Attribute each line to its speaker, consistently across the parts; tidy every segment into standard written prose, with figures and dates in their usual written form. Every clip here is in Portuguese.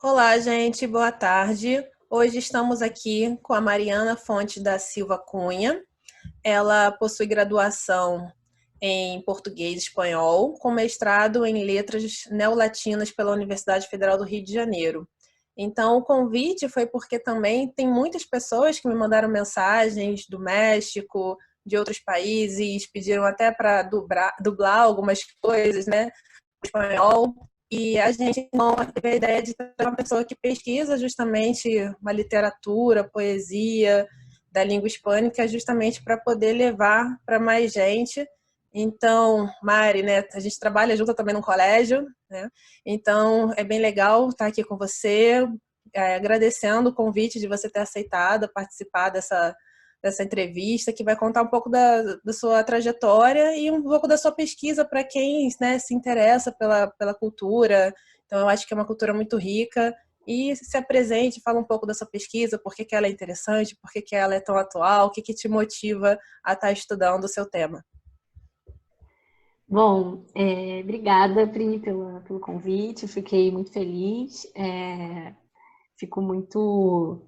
Speaker 1: Olá, gente, boa tarde. Hoje estamos aqui com a Mariana Fonte da Silva Cunha. Ela possui graduação em português e espanhol, com mestrado em letras neolatinas pela Universidade Federal do Rio de Janeiro. Então, o convite foi porque também tem muitas pessoas que me mandaram mensagens do México, de outros países, pediram até para dublar algumas coisas, né, em espanhol. E a gente não teve a ideia de ter uma pessoa que pesquisa justamente uma literatura, poesia da língua hispânica, justamente para poder levar para mais gente. Então, Mari, né, a gente trabalha junto também no colégio, né? Então, é bem legal estar aqui com você, agradecendo o convite de você ter aceitado participar dessa entrevista, que vai contar um pouco da sua trajetória e um pouco da sua pesquisa para quem, né, se interessa pela cultura. Então, eu acho que é uma cultura muito rica. E se apresente, fala um pouco da sua pesquisa, por que ela é interessante, por que ela é tão atual, o que te motiva a estar estudando o seu tema.
Speaker 2: Bom, obrigada, Pri, pelo convite. Fiquei muito feliz. Fico muito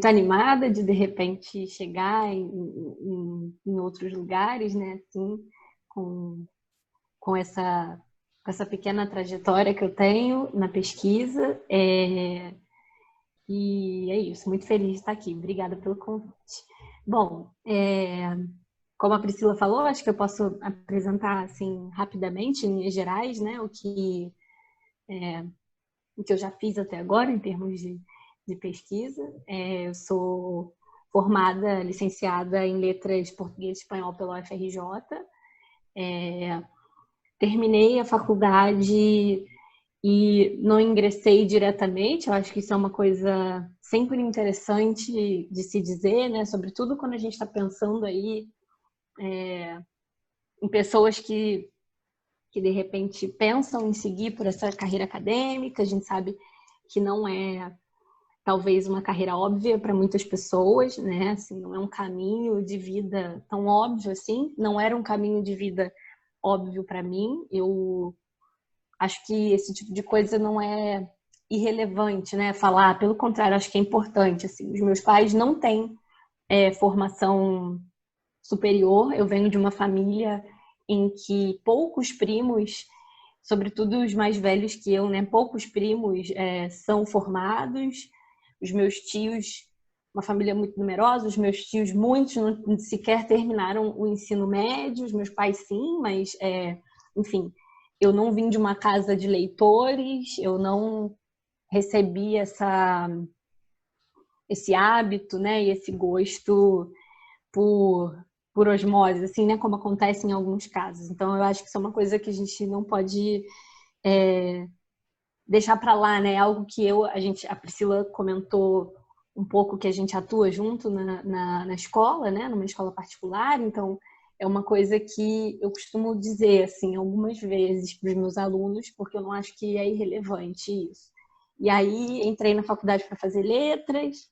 Speaker 2: animada de repente chegar em outros lugares, né? Assim, com essa pequena trajetória que eu tenho na pesquisa. E é isso, muito feliz de estar aqui. Obrigada pelo convite. Bom, como a Priscila falou, acho que eu posso apresentar assim rapidamente, em linhas gerais, né, o que eu já fiz até agora em termos de pesquisa. Eu sou formada, licenciada em Letras Português e Espanhol pela UFRJ. Terminei a faculdade e não ingressei diretamente. Eu acho que isso é uma coisa sempre interessante de se dizer, né, sobretudo quando a gente está pensando aí em pessoas que de repente pensam em seguir por essa carreira acadêmica. A gente sabe que não é talvez uma carreira óbvia para muitas pessoas, né? Assim, não é um caminho de vida tão óbvio assim. Não era um caminho de vida óbvio para mim. Eu acho que esse tipo de coisa não é irrelevante, né? Falar, pelo contrário, acho que é importante. Assim, os meus pais não têm formação superior. Eu venho de uma família em que poucos primos, sobretudo os mais velhos que eu, né, poucos primos são formados. Os meus tios, uma família muito numerosa, os meus tios, muitos não sequer terminaram o ensino médio, os meus pais sim, mas, enfim, eu não vim de uma casa de leitores, eu não recebi esse hábito, né, e esse gosto por osmose, assim, né, como acontece em alguns casos. Então, eu acho que isso é uma coisa que a gente não pode deixar para lá, né? Algo que a Priscila comentou um pouco que a gente atua junto na escola, né, numa escola particular. Então, é uma coisa que eu costumo dizer, assim, algumas vezes para os meus alunos, porque eu não acho que é irrelevante isso. E aí, entrei na faculdade para fazer letras,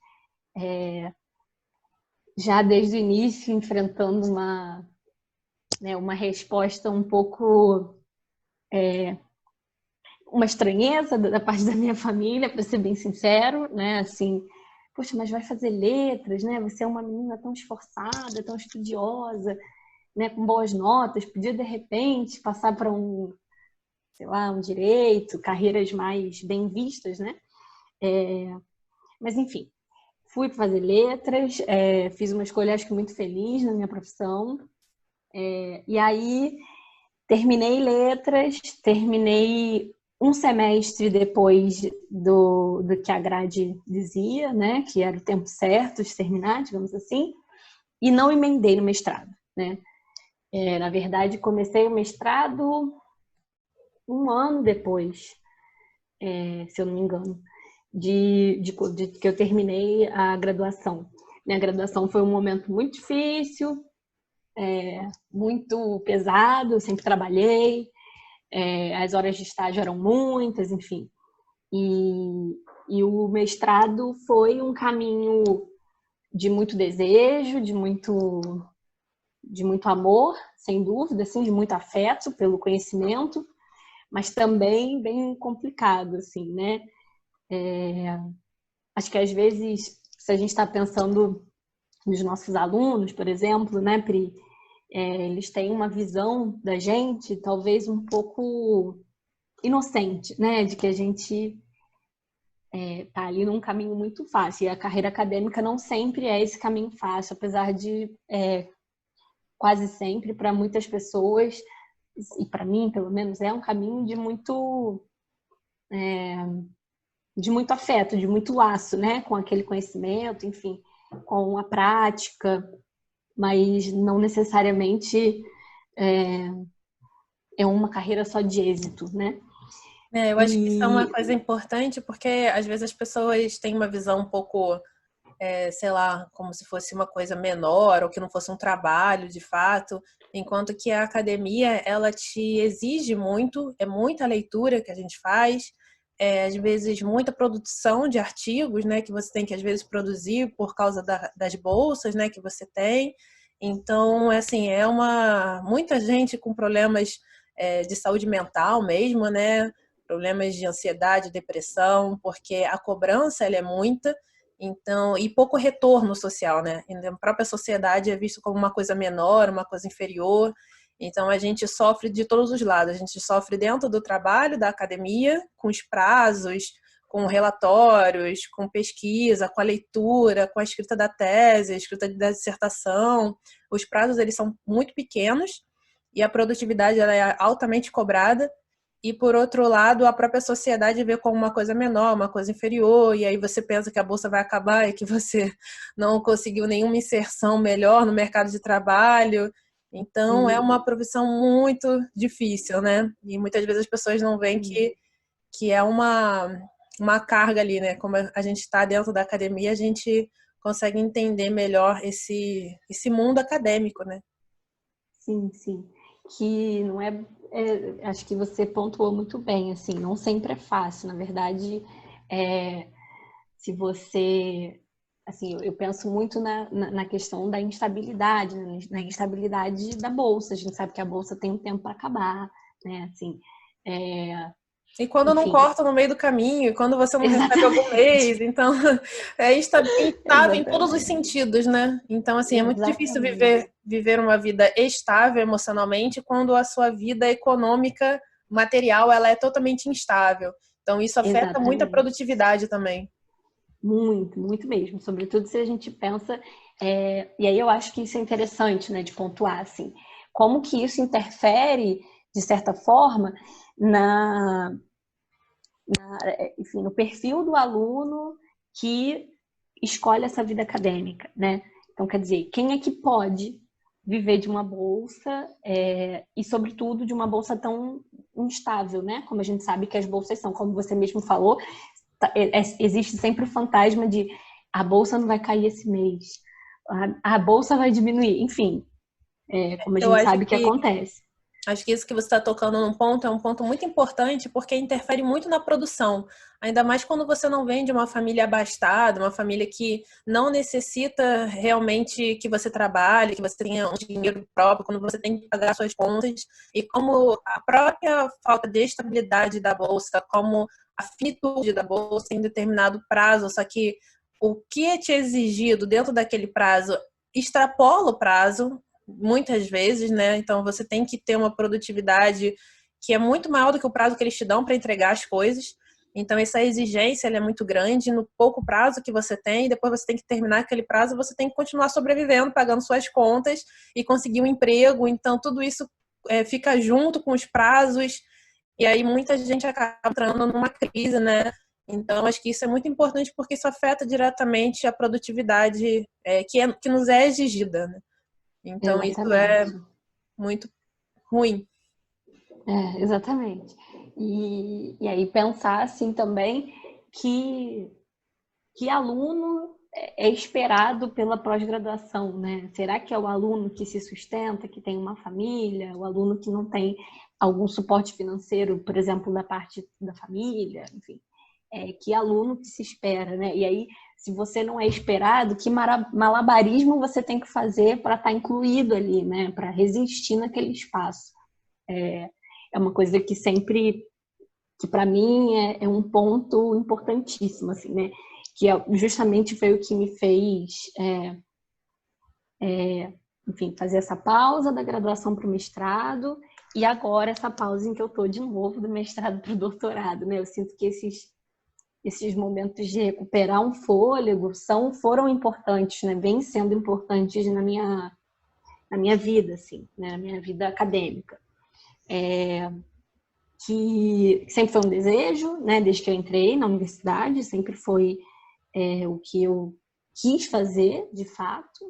Speaker 2: já desde o início enfrentando uma resposta um pouco uma estranheza da parte da minha família, para ser bem sincero, né? Assim, poxa, mas vai fazer letras, né? Você é uma menina tão esforçada, tão estudiosa, né? Com boas notas, podia de repente passar para sei lá, um direito, carreiras mais bem vistas, né? Mas enfim, fui fazer letras, fiz uma escolha acho que muito feliz na minha profissão, e aí terminei letras, terminei um semestre depois do que a grade dizia, né, que era o tempo certo de terminar, digamos assim, e não emendei no mestrado, né. Na verdade, comecei o mestrado um ano depois, se eu não me engano, de que eu terminei a graduação. Minha graduação foi um momento muito difícil, muito pesado, eu sempre trabalhei, as horas de estágio eram muitas, enfim. E o mestrado foi um caminho de muito desejo, de muito amor, sem dúvida, assim, de muito afeto pelo conhecimento, mas também bem complicado, assim, né? Acho que às vezes, se a gente está pensando nos nossos alunos, por exemplo, né, Pri, eles têm uma visão da gente talvez um pouco inocente, né, de que a gente tá ali num caminho muito fácil. E a carreira acadêmica não sempre é esse caminho fácil, apesar de quase sempre, para muitas pessoas, e para mim, pelo menos, é um caminho de muito afeto, de muito laço, né? Com aquele conhecimento, enfim, com a prática, mas não necessariamente é uma carreira só de êxito, né?
Speaker 1: Eu acho que isso é uma coisa importante, porque às vezes as pessoas têm uma visão um pouco, sei lá, como se fosse uma coisa menor, ou que não fosse um trabalho de fato, enquanto que a academia, ela te exige muito, é muita leitura que a gente faz, às vezes muita produção de artigos, né, que você tem que às vezes produzir por causa das bolsas, né, que você tem. Então, assim, muita gente com problemas de saúde mental mesmo, né, problemas de ansiedade, depressão, porque a cobrança ela é muita, então, e pouco retorno social, né? A própria sociedade é visto como uma coisa menor, uma coisa inferior. Então, a gente sofre de todos os lados. A gente sofre dentro do trabalho, da academia, com os prazos, com relatórios, com pesquisa, com a leitura, com a escrita da tese, a escrita da dissertação. Os prazos, eles são muito pequenos e a produtividade ela é altamente cobrada. E, por outro lado, a própria sociedade vê como uma coisa menor, uma coisa inferior, e aí você pensa que a bolsa vai acabar e que você não conseguiu nenhuma inserção melhor no mercado de trabalho. Então, é uma profissão muito difícil, né? E muitas vezes as pessoas não veem que é uma carga ali, né? Como a gente está dentro da academia, a gente consegue entender melhor esse mundo acadêmico, né?
Speaker 2: Sim, sim. Que não acho que você pontuou muito bem, assim, não sempre é fácil. Na verdade, se você... Assim, eu penso muito na questão da instabilidade, né? Na instabilidade da bolsa. A gente sabe que a bolsa tem um tempo para acabar, né? Assim,
Speaker 1: E quando não
Speaker 2: enfim.
Speaker 1: corta no meio do caminho, e quando você não recebe algum mês, então é instável em todos os
Speaker 2: Exatamente.
Speaker 1: sentidos, né? Então, assim, é muito difícil
Speaker 2: Exatamente.
Speaker 1: viver uma vida estável emocionalmente quando a sua vida econômica, material, ela é totalmente instável. Então, isso afeta muito a
Speaker 2: Exatamente.
Speaker 1: produtividade também.
Speaker 2: Muito, muito mesmo. Sobretudo se a gente pensa... e aí eu acho que isso é interessante, né, de pontuar, assim. Como que isso interfere, de certa forma, enfim, no perfil do aluno que escolhe essa vida acadêmica, né? Então, quer dizer, quem é que pode viver de uma bolsa e, sobretudo, de uma bolsa tão instável, né? Como a gente sabe que as bolsas são, como você mesmo falou, existe sempre o fantasma de a bolsa não vai cair esse mês, a bolsa vai diminuir, enfim, como a
Speaker 1: Eu
Speaker 2: gente sabe que acontece.
Speaker 1: acho que isso que você está tocando num ponto é um ponto muito importante porque interfere muito na produção. Ainda mais quando você não vem de uma família abastada, uma família que não necessita realmente que você trabalhe, que você tenha um dinheiro próprio, quando você tem que pagar suas contas. E como a própria falta de estabilidade da bolsa, como a finitude da bolsa em determinado prazo, só que o que é te exigido dentro daquele prazo extrapola o prazo, muitas vezes, né? Então você tem que ter uma produtividade que é muito maior do que o prazo que eles te dão para entregar as coisas. Então essa exigência ela é muito grande no pouco prazo que você tem, e depois você tem que terminar aquele prazo, você tem que continuar sobrevivendo, pagando suas contas e conseguir um emprego. Então tudo isso fica junto com os prazos e aí muita gente acaba entrando numa crise, né? Então acho que isso é muito importante porque isso afeta diretamente a produtividade que nos é exigida, né? Então, isso é
Speaker 2: Exatamente.
Speaker 1: muito ruim.
Speaker 2: Exatamente. E aí pensar assim também que aluno é esperado pela pós-graduação, né? Será que é o aluno que se sustenta, que tem uma família, o aluno que não tem algum suporte financeiro, por exemplo, da parte da família, enfim, que aluno que se espera, né? E aí, se você não é esperado, que malabarismo você tem que fazer para estar incluído ali, né? Para resistir naquele espaço. É uma coisa que sempre que para mim é um ponto importantíssimo, assim, né? Que justamente foi o que me fez, enfim, fazer essa pausa da graduação para o mestrado e agora essa pausa em que eu estou de novo do mestrado para o doutorado, né? Eu sinto que esses momentos de recuperar um fôlego foram importantes, né? Vêm sendo importantes na minha vida, assim, né? Na minha vida acadêmica. Que sempre foi um desejo, né? Desde que eu entrei na universidade, sempre foi o que eu quis fazer, de fato,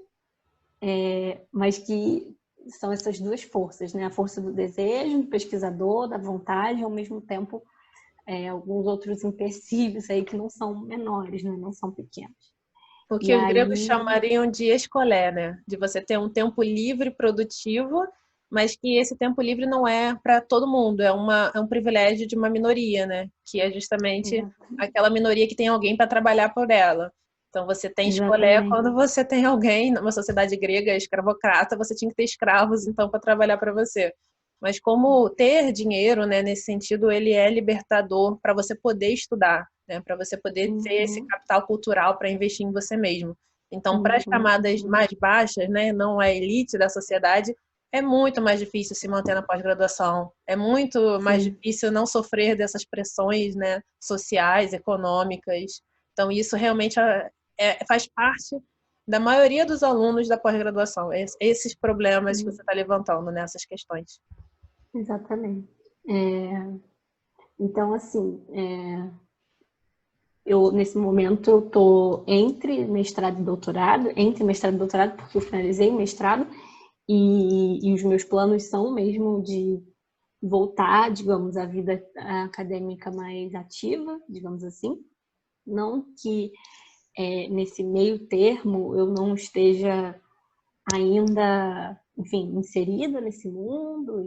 Speaker 2: mas que são essas duas forças, né? A força do desejo, do pesquisador, da vontade, e ao mesmo tempo alguns outros empecilhos aí que não são menores, né? Não são pequenos.
Speaker 1: O
Speaker 2: E
Speaker 1: que os gregos
Speaker 2: aí,
Speaker 1: chamariam de escolé, né? De você ter um tempo livre, produtivo, mas que esse tempo livre não é para todo mundo, é um privilégio de uma minoria, né? Que é justamente aquela minoria que tem alguém para trabalhar por ela. Então você tem escolé
Speaker 2: exatamente.
Speaker 1: quando você tem alguém, numa sociedade grega escravocrata, você tinha que ter escravos então para trabalhar para você. Mas como ter dinheiro, né, nesse sentido, ele é libertador para você poder estudar, né, para você poder ter esse capital cultural para investir em você mesmo. Então, para as camadas mais baixas, né, não a elite da sociedade, é muito mais difícil se manter na pós-graduação. É muito mais difícil não sofrer dessas pressões, né, sociais, econômicas. Então, isso realmente faz parte da maioria dos alunos da pós-graduação, esses problemas que você está levantando nessas questões.
Speaker 2: Exatamente. Então, assim, eu nesse momento eu tô entre mestrado e doutorado, porque eu finalizei o mestrado e os meus planos são mesmo de voltar, digamos, à vida acadêmica mais ativa, digamos assim. Não que nesse meio termo eu não esteja ainda, enfim, inserida nesse mundo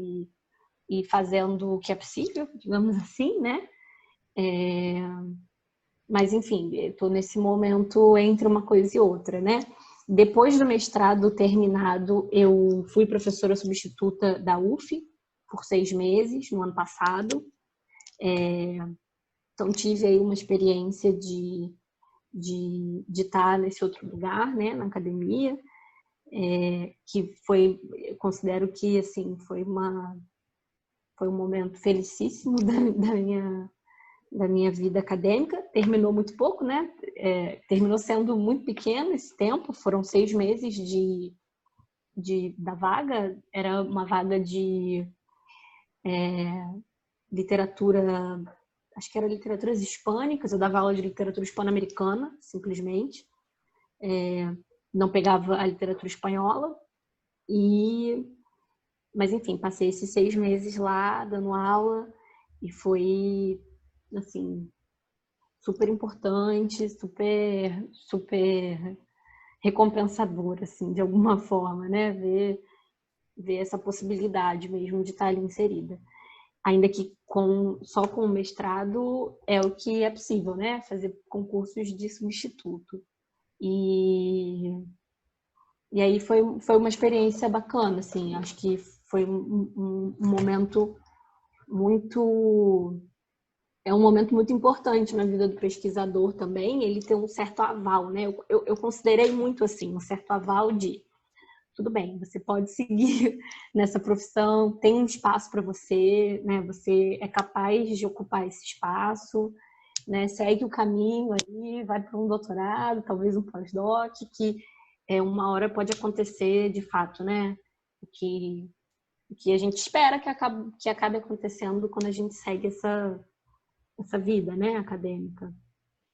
Speaker 2: e fazendo o que é possível, digamos assim, né? Mas, enfim, estou nesse momento entre uma coisa e outra, né? Depois do mestrado terminado, eu fui professora substituta da UF por 6 meses, no ano passado. Então, tive aí uma experiência de estar nesse outro lugar, né, na academia, que foi, eu considero que, assim, foi um momento felicíssimo da minha vida acadêmica. Terminou muito pouco, né? Terminou sendo muito pequeno esse tempo, foram 6 meses da vaga, era uma vaga de literatura, acho que era literaturas hispânicas, eu dava aula de literatura hispano-americana, simplesmente. Não pegava a literatura espanhola, mas enfim, passei esses 6 meses lá dando aula e foi, assim, super importante, super, super recompensador, assim, de alguma forma, né? Ver essa possibilidade mesmo de estar ali inserida. Ainda que só com o mestrado é o que é possível, né? Fazer concursos de substituto. E aí foi uma experiência bacana, assim. Acho que foi um momento muito... É um momento muito importante na vida do pesquisador também, ele ter um certo aval, né? Eu considerei muito assim, um certo aval de tudo bem, você pode seguir nessa profissão, tem um espaço para você, né? Você é capaz de ocupar esse espaço, né? Segue o caminho aí, vai para um doutorado, talvez um pós-doc, que uma hora pode acontecer de fato, né? O que a gente espera que acabe acontecendo quando a gente segue essa vida, né, acadêmica.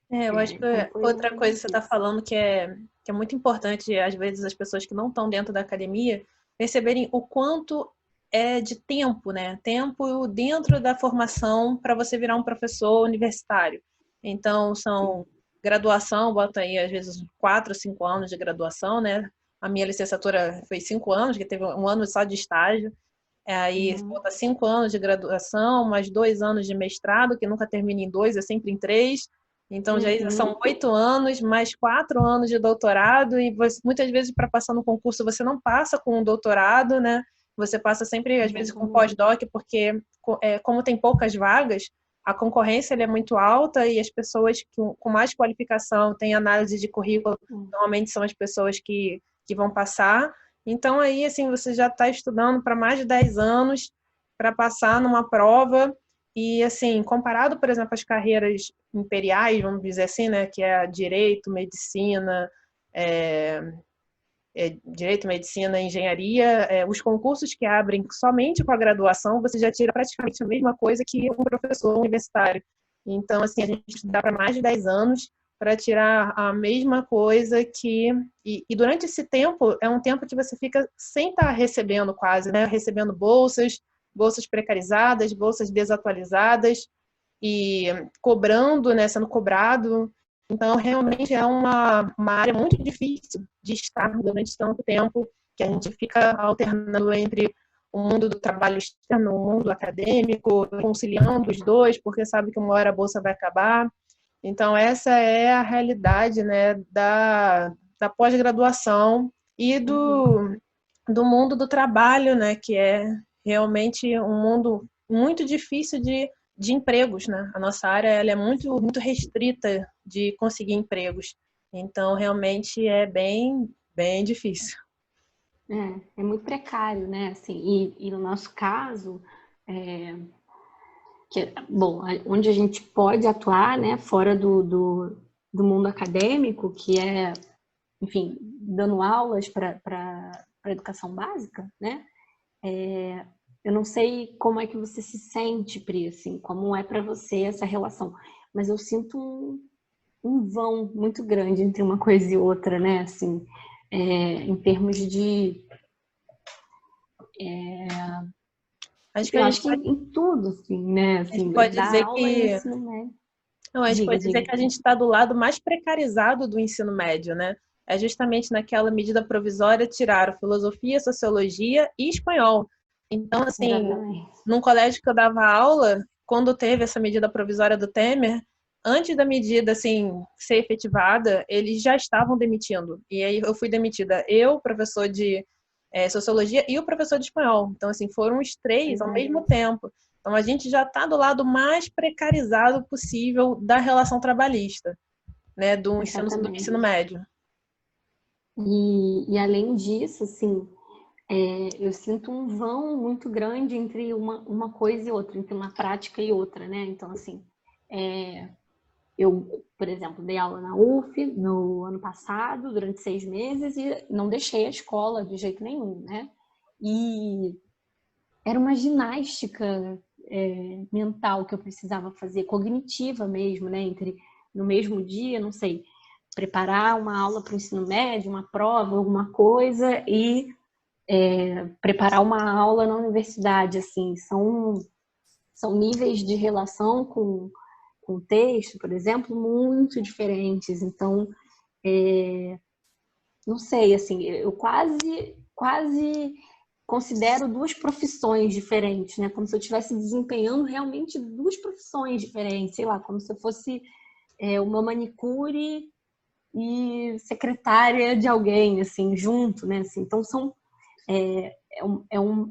Speaker 1: Eu acho que
Speaker 2: Então
Speaker 1: outra coisa que você está
Speaker 2: isso.
Speaker 1: falando que é muito importante, às vezes, as pessoas que não estão dentro da academia perceberem o quanto é de tempo, né? Tempo dentro da formação para você virar um professor universitário. Então, são graduação, bota aí, às vezes, 4, 5 anos de graduação, né? A minha licenciatura foi 5 anos, que teve um ano só de estágio. Aí, bota 5 anos de graduação, mais 2 anos de mestrado, que nunca termina em 2, é sempre em 3. Então, já são 8 anos, mais 4 anos de doutorado, e você, muitas vezes, para passar no concurso, você não passa com um doutorado, né? Você passa sempre, às vezes, com pós-doc, porque como tem poucas vagas, a concorrência ela é muito alta e as pessoas com mais qualificação têm análise de currículo, normalmente são as pessoas que vão passar. Então, aí, assim, você já está estudando para mais de 10 anos para passar numa prova e, assim, comparado, por exemplo, às carreiras imperiais, vamos dizer assim, né, que é direito, medicina, direito, medicina, engenharia, os concursos que abrem somente com a graduação, você já tira praticamente a mesma coisa que um professor universitário. Então, assim, a gente estuda para mais de 10 anos para tirar a mesma coisa que... E durante esse tempo, é um tempo que você fica sem estar recebendo quase, né? Recebendo bolsas precarizadas, bolsas desatualizadas e cobrando, né? Sendo cobrado. Então, realmente é uma área muito difícil de estar durante tanto tempo, que a gente fica alternando entre o mundo do trabalho externo, o mundo acadêmico, conciliando os dois, porque sabe que uma hora a bolsa vai acabar. Então, essa é a realidade, né, da pós-graduação e do mundo do trabalho, né, que é realmente um mundo muito difícil de empregos, né? A nossa área ela é muito, muito restrita de conseguir empregos. Então, realmente é bem, bem difícil.
Speaker 2: É muito precário, né? Assim, e no nosso caso, bom, onde a gente pode atuar, né, fora do mundo acadêmico, que é, enfim, dando aulas para educação básica, né? Eu não sei como é que você se sente, Pri, assim, como é para você essa relação, mas eu sinto um vão muito grande entre uma coisa e outra, né? Assim, em termos de... eu acho que em tudo, assim, né?
Speaker 1: A gente
Speaker 2: Assim,
Speaker 1: pode
Speaker 2: dar
Speaker 1: dizer
Speaker 2: aula no
Speaker 1: que
Speaker 2: ensino médio.
Speaker 1: Não, a gente
Speaker 2: Diga,
Speaker 1: pode dizer
Speaker 2: diga.
Speaker 1: que a gente está do lado mais precarizado do ensino médio, né? É justamente naquela medida provisória tiraram filosofia, sociologia e espanhol. Então, assim,
Speaker 2: Exatamente.
Speaker 1: num colégio que eu dava aula, quando teve essa medida provisória do Temer, antes da medida, assim, ser efetivada, eles já estavam demitindo. E aí eu fui demitida. Eu, professor de sociologia e o professor de espanhol. Então, assim, foram os três ao mesmo tempo. Então, a gente já está do lado mais precarizado possível da relação trabalhista, né, do ensino
Speaker 2: Exatamente.
Speaker 1: médio.
Speaker 2: E além disso, assim, eu sinto um vão muito grande entre uma coisa e outra, entre uma prática e outra, né? Então, assim, eu, por exemplo, dei aula na UF no ano passado, durante 6 meses, e não deixei a escola de jeito nenhum, né? E era uma ginástica mental que eu precisava fazer, cognitiva mesmo, né? Entre no mesmo dia, não sei, preparar uma aula para o ensino médio, uma prova, alguma coisa, e preparar uma aula na universidade, assim, são níveis de relação com o texto, por exemplo, muito diferentes. Então, não sei, assim, eu quase considero duas profissões diferentes, né? Como se eu estivesse desempenhando realmente duas profissões diferentes, sei lá, como se eu fosse uma manicure e secretária de alguém, assim, junto, né? Assim, então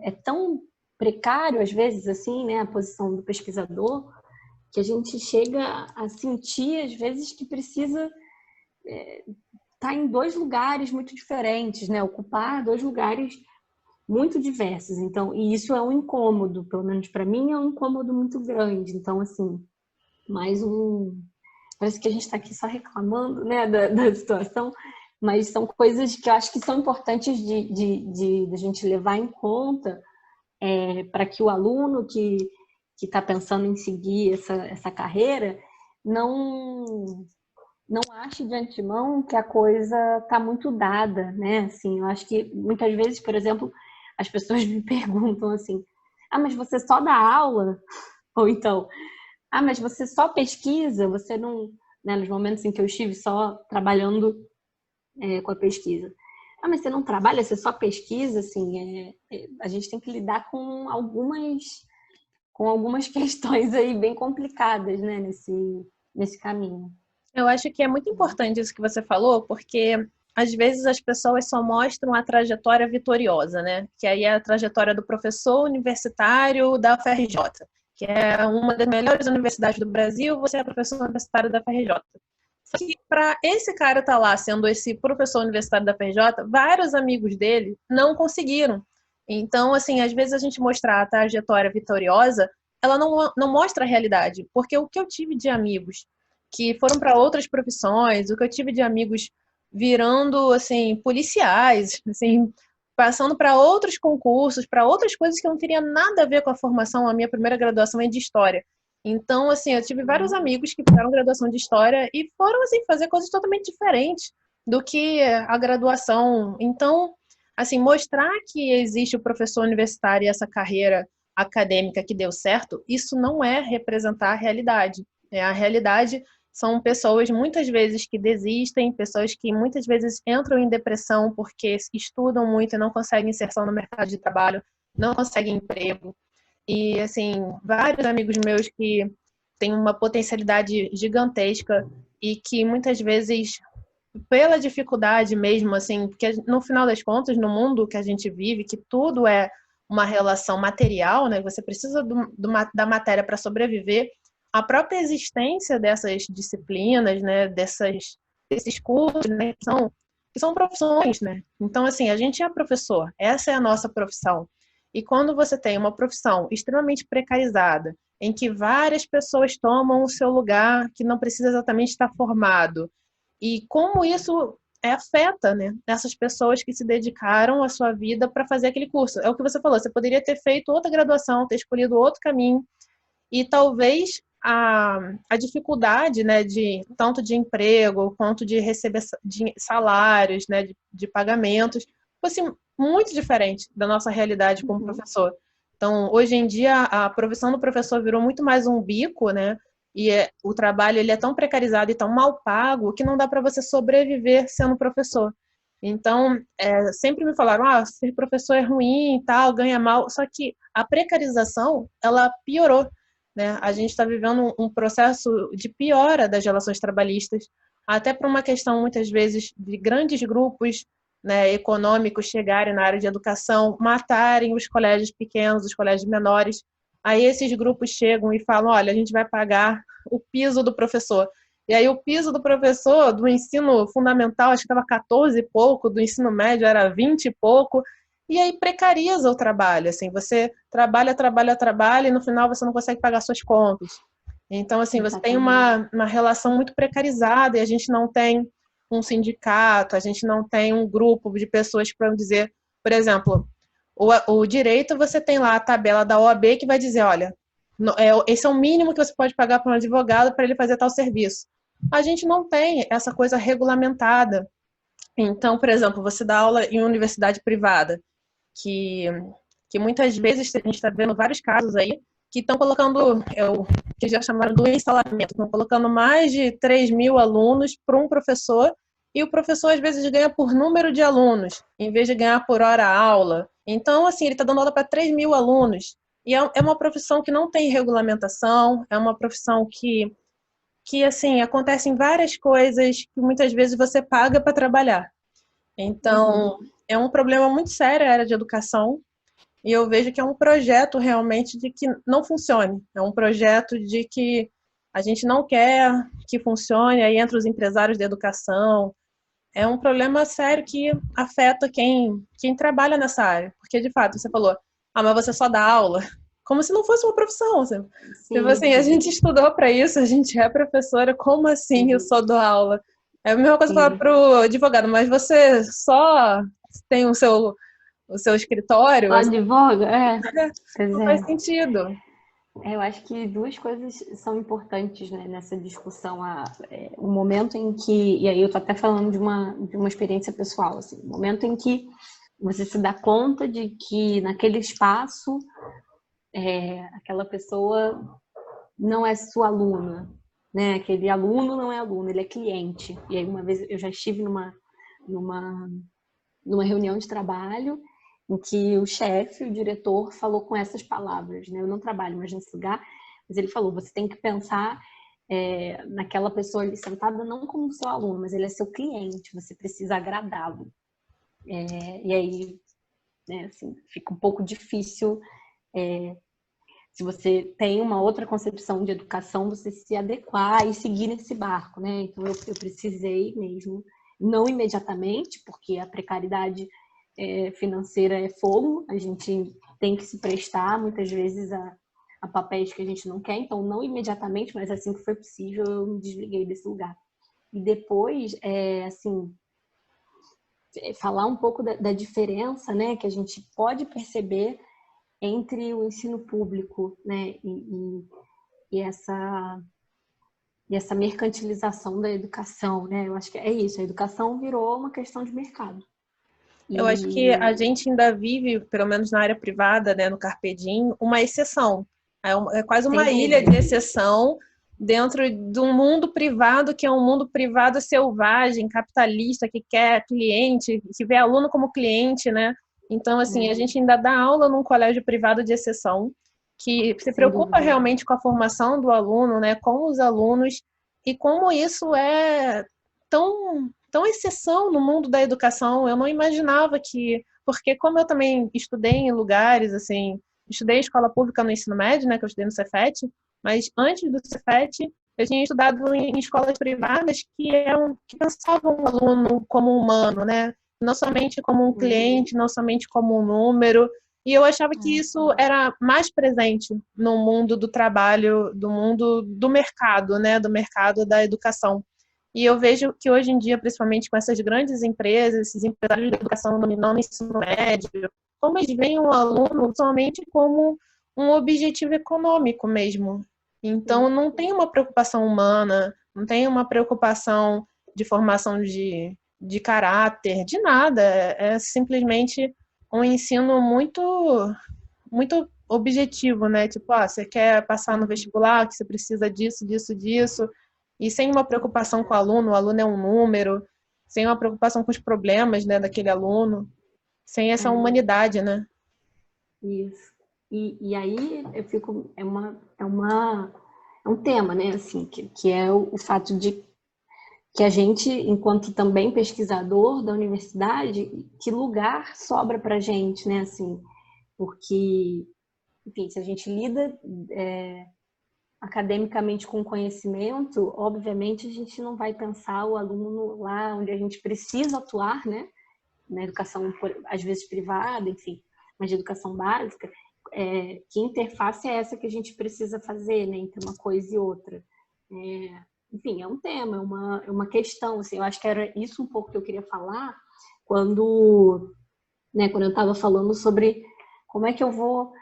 Speaker 2: é tão precário às vezes, assim, né? A posição do pesquisador, que a gente chega a sentir às vezes que precisa estar em dois lugares muito diferentes, né? Ocupar dois lugares muito diversos. Então, e isso é um incômodo, pelo menos para mim é um incômodo muito grande. Então, assim, mais um... Parece que a gente está aqui só reclamando, né, da situação, mas são coisas que eu acho que são importantes de a gente levar em conta para que o aluno que está pensando em seguir essa carreira não ache de antemão que a coisa está muito dada, né? Assim, eu acho que muitas vezes, por exemplo, as pessoas me perguntam assim: ah, mas você só dá aula? Ou então, ah, mas você só pesquisa? Você não, né, nos momentos em que eu estive só trabalhando com a pesquisa. Ah, mas você não trabalha, você só pesquisa? Assim, a gente tem que lidar com algumas questões aí bem complicadas, né, nesse caminho.
Speaker 1: Eu acho que é muito importante isso que você falou, porque às vezes as pessoas só mostram a trajetória vitoriosa, né? Que aí é a trajetória do professor universitário da UFRJ. que é uma das melhores universidades do Brasil, você é professor universitário da FRJ. Só que para esse cara estar lá sendo esse professor universitário da FRJ, vários amigos dele não conseguiram. Então, assim, às vezes a gente mostrar a trajetória vitoriosa, ela não mostra a realidade. Porque o que eu tive de amigos que foram para outras profissões, o que eu tive de amigos virando, assim, policiais, assim, passando para outros concursos, para outras coisas que não teria nada a ver com a formação. A minha primeira graduação é de História. Então, assim, eu tive vários amigos que fizeram graduação de História e foram, assim, fazer coisas totalmente diferentes do que a graduação. Então, assim, mostrar que existe o professor universitário e essa carreira acadêmica que deu certo, isso não é representar a realidade. A realidade são pessoas muitas vezes que desistem, pessoas que muitas vezes entram em depressão porque estudam muito e não conseguem inserção no mercado de trabalho, não conseguem emprego. E, assim, vários amigos meus que têm uma potencialidade gigantesca e que muitas vezes, pela dificuldade mesmo, assim, porque no final das contas, no mundo que a gente vive, que tudo é uma relação material, né? Você precisa da matéria para sobreviver. A própria existência dessas disciplinas, né? Desses cursos, né? Que são profissões, né? Então, assim, a gente é professor, essa é a nossa profissão. E quando você tem uma profissão extremamente precarizada, em que várias pessoas tomam o seu lugar, que não precisa exatamente estar formado, e como isso afeta, né, essas pessoas que se dedicaram a sua vida para fazer aquele curso. É o que você falou, você poderia ter feito outra graduação, ter escolhido outro caminho, e talvez a dificuldade, né, tanto de emprego quanto de receber salários, né, de pagamentos, fosse muito diferente da nossa realidade como professor. Então, hoje em dia, a profissão do professor virou muito mais um bico, né? E o trabalho ele é tão precarizado e tão mal pago que não dá para você sobreviver sendo professor. Então, sempre me falaram, ser professor é ruim e tal, ganha mal. Só que a precarização, ela piorou, né? A gente está vivendo um processo de piora das relações trabalhistas, até por uma questão, muitas vezes, de grandes grupos, né, econômicos chegarem na área de educação, matarem os colégios pequenos, os colégios menores. Aí esses grupos chegam e falam, olha, a gente vai pagar o piso do professor. E aí o piso do professor do ensino fundamental, acho que estava 14 e pouco, do ensino médio era 20 e pouco, e aí precariza o trabalho, assim, você trabalha, trabalha, trabalha, e no final você não consegue pagar suas contas. Então, assim, você tem uma relação muito precarizada, e a gente não tem um sindicato, a gente não tem um grupo de pessoas para dizer, por exemplo, o direito, você tem lá a tabela da OAB que vai dizer, olha, esse é o mínimo que você pode pagar para um advogado para ele fazer tal serviço. A gente não tem essa coisa regulamentada. Então, por exemplo, você dá aula em universidade privada, que, que muitas vezes a gente está vendo vários casos aí que estão colocando, que já chamaram do instalamento, estão colocando mais de 3 mil alunos para um professor, e o professor às vezes ganha por número de alunos, em vez de ganhar por hora aula. Então, assim, ele está dando aula para 3 mil alunos. E é uma profissão que não tem regulamentação, é uma profissão que assim, acontecem várias coisas que muitas vezes você paga para trabalhar. Então, é um problema muito sério a área de educação, e eu vejo que é um projeto realmente de que não funcione. É um projeto de que a gente não quer que funcione, aí entra os empresários da educação. É um problema sério que afeta quem trabalha nessa área. Porque, de fato, você falou, mas você só dá aula. Como se não fosse uma profissão. Tipo assim, a gente estudou para isso, a gente é professora, como assim eu só dou aula? É a mesma coisa falar para o advogado, mas você só tem o seu escritório?
Speaker 2: Só advoga?
Speaker 1: Não faz sentido.
Speaker 2: Eu acho que duas coisas são importantes, né, nessa discussão. O momento em que, e aí eu tô até falando de uma experiência pessoal, assim, o momento em que você se dá conta de que naquele espaço aquela pessoa não é sua aluna, né? Aquele aluno não é aluno, ele é cliente. E aí uma vez eu já estive numa reunião de trabalho em que o chefe, o diretor, falou com essas palavras, né? Eu não trabalho mais nesse lugar, mas ele falou, você tem que pensar naquela pessoa ali sentada não como seu aluno, mas ele é seu cliente, você precisa agradá-lo. E aí, né, assim, fica um pouco difícil se você tem uma outra concepção de educação, você se adequar e seguir nesse barco, né? Então, eu precisei mesmo, não imediatamente, porque a precariedade financeira é fogo, a gente tem que se prestar, muitas vezes, a papéis que a gente não quer, então, não imediatamente, mas assim que foi possível, eu me desliguei desse lugar. E depois, assim, falar um pouco da diferença, né, que a gente pode perceber entre o ensino público, né, e essa mercantilização da educação, né? Eu acho que é isso, a educação virou uma questão de mercado.
Speaker 1: Eu acho que a gente ainda vive, pelo menos na área privada, né, no Carpe Diem, uma exceção. É quase uma ilha de exceção dentro de um mundo privado que é um mundo privado selvagem, capitalista, que quer cliente, que vê aluno como cliente, né? Então, assim, a gente ainda dá aula num colégio privado de exceção, que se preocupa realmente com a formação do aluno, né, com os alunos, e como isso é tão exceção no mundo da educação. Eu não imaginava que... Porque como eu também estudei em lugares, assim, estudei escola pública no ensino médio, né, que eu estudei no Cefet, mas antes do Cefet, eu tinha estudado em escolas privadas que pensavam o aluno como humano, né? Não somente como um cliente, não somente como um número. E eu achava que isso era mais presente no mundo do trabalho, do mundo do mercado, né? Do mercado da educação. E eu vejo que hoje em dia, principalmente com essas grandes empresas, esses empresários de educação dominando o ensino médio, como eles veem o aluno somente como um objetivo econômico mesmo. Então, não tem uma preocupação humana, não tem uma preocupação de formação de caráter, de nada. É simplesmente um ensino muito objetivo, né? Tipo, você quer passar no vestibular, que você precisa disso, disso, disso, e sem uma preocupação com o aluno é um número, sem uma preocupação com os problemas, né, daquele aluno, sem essa humanidade, né?
Speaker 2: Isso. E aí eu fico, é um tema, né, assim, que é o fato de que a gente, enquanto também pesquisador da universidade, que lugar sobra para a gente, né, assim, porque, enfim, se a gente lida academicamente com conhecimento, obviamente a gente não vai pensar o aluno lá onde a gente precisa atuar, né, na educação, às vezes privada, enfim, mas de educação básica, que interface é essa que a gente precisa fazer, né, entre uma coisa e outra. Enfim, é um tema, é uma questão, assim, eu acho que era isso um pouco que eu queria falar quando eu estava falando sobre como é que eu vou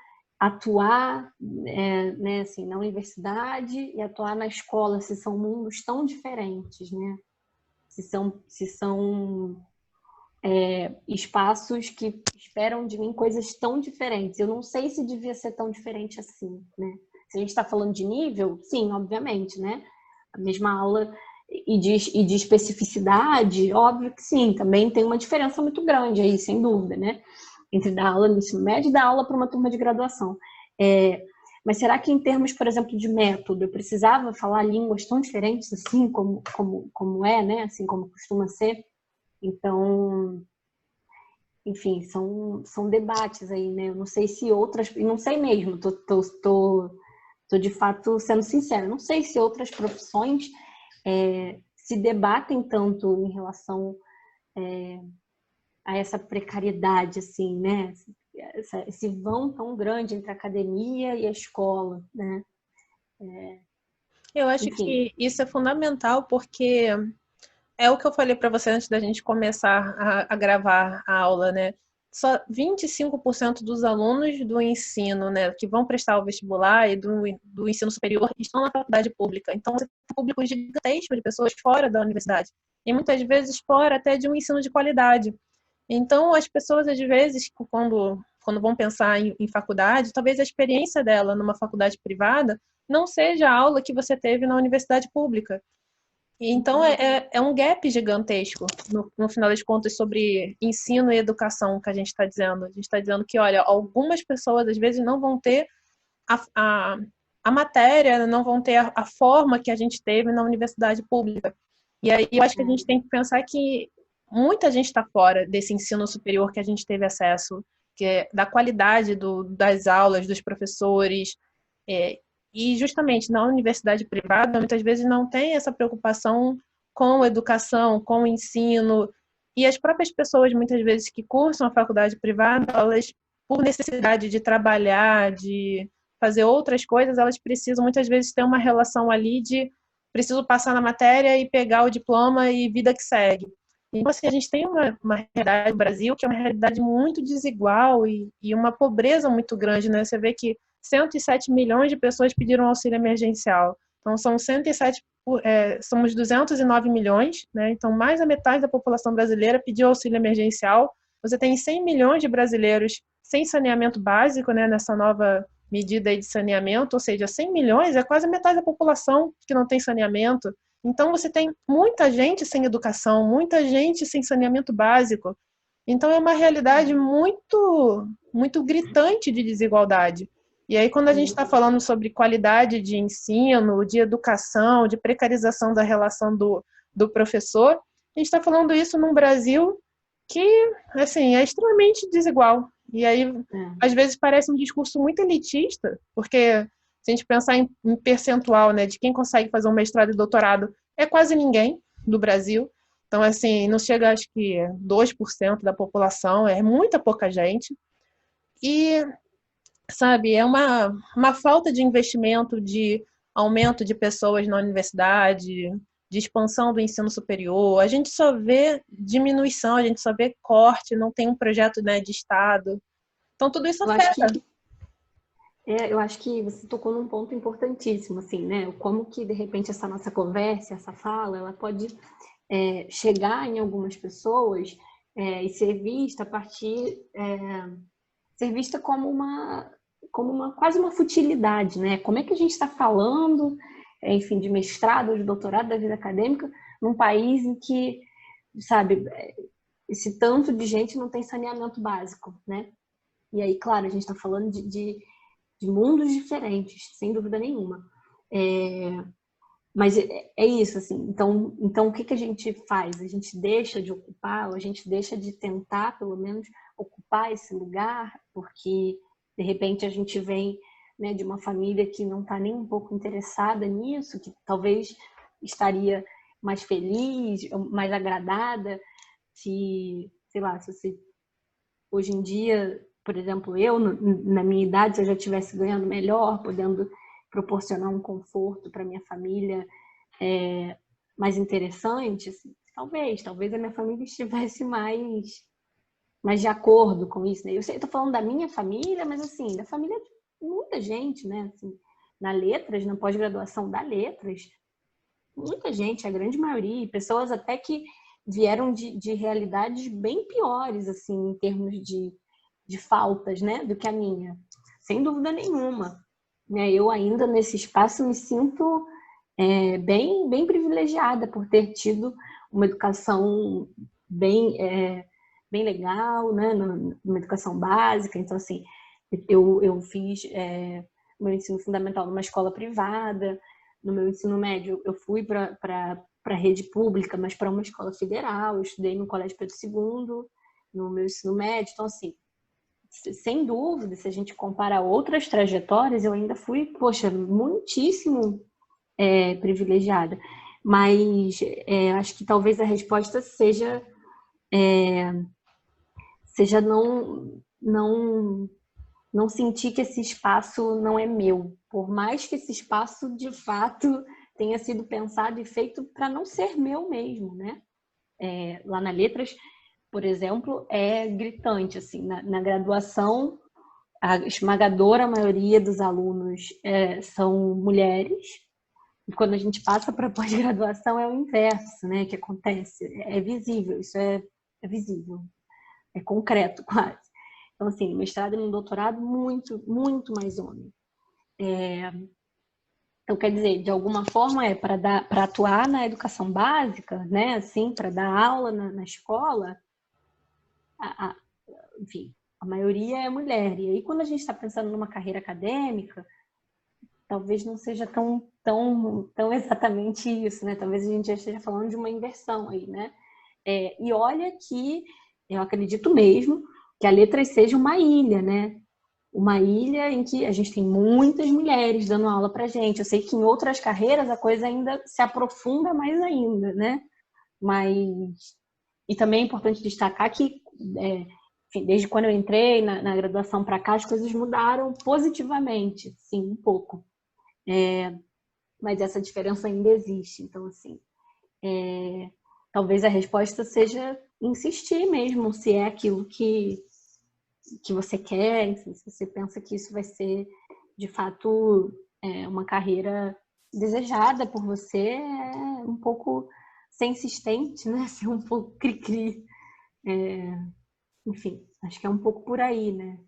Speaker 2: atuar né, assim, na universidade e atuar na escola, se são mundos tão diferentes, né? Se são espaços que esperam de mim coisas tão diferentes. Eu não sei se devia ser tão diferente assim, né? Se a gente está falando de nível, sim, obviamente, né? A mesma aula e de especificidade, óbvio que sim, também tem uma diferença muito grande aí, sem dúvida, né? Entre dar aula no ensino médio e dar aula para uma turma de graduação. Mas será que em termos, por exemplo, de método, eu precisava falar línguas tão diferentes assim como é, né? Assim como costuma ser? Então, enfim, são debates aí, né? Eu não sei se outras... Não sei mesmo, tô de fato sendo sincera. Não sei se outras profissões se debatem tanto em relação a essa precariedade, assim, né? Esse vão tão grande entre a academia e a escola, né?
Speaker 1: Eu acho que isso é fundamental, porque é o que eu falei para você antes da gente começar a gravar a aula, né? Só 25% dos alunos do ensino, né, que vão prestar o vestibular e do ensino superior estão na faculdade pública. Então, você tem um público gigantesco de pessoas fora da universidade. E muitas vezes fora até de um ensino de qualidade. Então, as pessoas, às vezes, quando vão pensar em faculdade, talvez a experiência dela numa faculdade privada não seja a aula que você teve na universidade pública. Então, é um gap gigantesco, no final das contas, sobre ensino e educação que a gente está dizendo. A gente está dizendo que, olha, algumas pessoas, às vezes, não vão ter a matéria, não vão ter a forma que a gente teve na universidade pública. E aí, eu acho que a gente tem que pensar que muita gente está fora desse ensino superior que a gente teve acesso, que é da qualidade das aulas, dos professores, E justamente na universidade privada, muitas vezes não tem essa preocupação com a educação, com o ensino, e as próprias pessoas, muitas vezes, que cursam a faculdade privada, elas, por necessidade de trabalhar, de fazer outras coisas, elas precisam, muitas vezes, ter uma relação ali de preciso passar na matéria e pegar o diploma e vida que segue. Então, assim, a gente tem uma realidade no Brasil que é uma realidade muito desigual e uma pobreza muito grande, né? Você vê que 107 milhões de pessoas pediram auxílio emergencial. Então, são 107, somos 209 milhões, né? Então, mais da metade da população brasileira pediu auxílio emergencial. Você tem 100 milhões de brasileiros sem saneamento básico, né? Nessa nova medida aí de saneamento, ou seja, 100 milhões é quase metade da população que não tem saneamento. Então, você tem muita gente sem educação, muita gente sem saneamento básico. Então, é uma realidade muito, muito gritante de desigualdade. E aí, quando a gente está falando sobre qualidade de ensino, de educação, de precarização da relação do professor, a gente está falando isso num Brasil que, assim, é extremamente desigual. E aí, às vezes, parece um discurso muito elitista, porque se a gente pensar em percentual, né, de quem consegue fazer um mestrado e doutorado, é quase ninguém do Brasil. Então, assim, não chega, acho que 2% da população, é muita pouca gente. E, sabe, é uma falta de investimento, de aumento de pessoas na universidade, de expansão do ensino superior. A gente só vê diminuição, a gente só vê corte, não tem um projeto, né, de Estado. Então, tudo isso afeta.
Speaker 2: Eu acho que você tocou num ponto importantíssimo, assim, né? Como que, de repente, essa nossa conversa, essa fala, ela pode chegar em algumas pessoas e ser vista a partir... ser vista como quase uma futilidade, né? Como é que a gente está falando, enfim, de mestrado, de doutorado, da vida acadêmica, num país em que, sabe, esse tanto de gente não tem saneamento básico, né? E aí, claro, a gente está falando de mundos diferentes, sem dúvida nenhuma. Mas é isso, assim. Então, o que a gente faz? A gente deixa de ocupar, ou a gente deixa de tentar, pelo menos, ocupar esse lugar, porque, de repente, a gente vem, né, de uma família que não está nem um pouco interessada nisso, que talvez estaria mais feliz, mais agradada, se, sei lá, se você, hoje em dia, por exemplo, eu, na minha idade, se eu já estivesse ganhando melhor, podendo proporcionar um conforto para minha família mais interessante, assim, talvez a minha família estivesse mais de acordo com isso, né? Eu sei, eu tô falando da minha família, mas assim, da família de muita gente, né? Assim, na Letras, na pós-graduação da Letras, muita gente, a grande maioria, pessoas até que vieram de realidades bem piores, assim, em termos de faltas, né, do que a minha, sem dúvida nenhuma. Né? Eu ainda nesse espaço me sinto bem privilegiada por ter tido uma educação bem legal, né, numa educação básica. Então, assim, eu fiz meu ensino fundamental numa escola privada. No meu ensino médio, eu fui para a rede pública, mas para uma escola federal. Eu estudei no Colégio Pedro II, no meu ensino médio. Então, assim, sem dúvida, se a gente compara outras trajetórias, eu ainda fui, poxa, muitíssimo privilegiada. Mas acho que talvez a resposta seja não sentir que esse espaço não é meu, por mais que esse espaço de fato tenha sido pensado e feito para não ser meu mesmo, né? Lá na Letras, por exemplo, é gritante, assim, na graduação, a esmagadora maioria dos alunos são mulheres, e quando a gente passa para pós-graduação é o inverso, né, que acontece, é visível, isso é visível, é concreto quase. Então, assim, no mestrado e no doutorado, muito, muito mais homem. Então, quer dizer, de alguma forma para atuar na educação básica, né, assim, para dar aula na escola, enfim, a maioria é mulher. E aí, quando a gente está pensando numa carreira acadêmica, talvez não seja tão exatamente isso, né? Talvez a gente já esteja falando de uma inversão aí, né? E olha que eu acredito mesmo que a Letras seja uma ilha, né? uma ilha em que a gente tem muitas mulheres dando aula pra gente. Eu sei que em outras carreiras a coisa ainda se aprofunda mais ainda, né? Mas... E também é importante destacar que, enfim, desde quando eu entrei na graduação para cá, as coisas mudaram positivamente, sim, um pouco. Mas essa diferença ainda existe. Então, assim, talvez a resposta seja insistir mesmo, se é aquilo que você quer, enfim, se você pensa que isso vai ser, de fato, uma carreira desejada por você, um pouco ser insistente, né? Ser um pouco cri-cri. Enfim, acho que é um pouco por aí, né?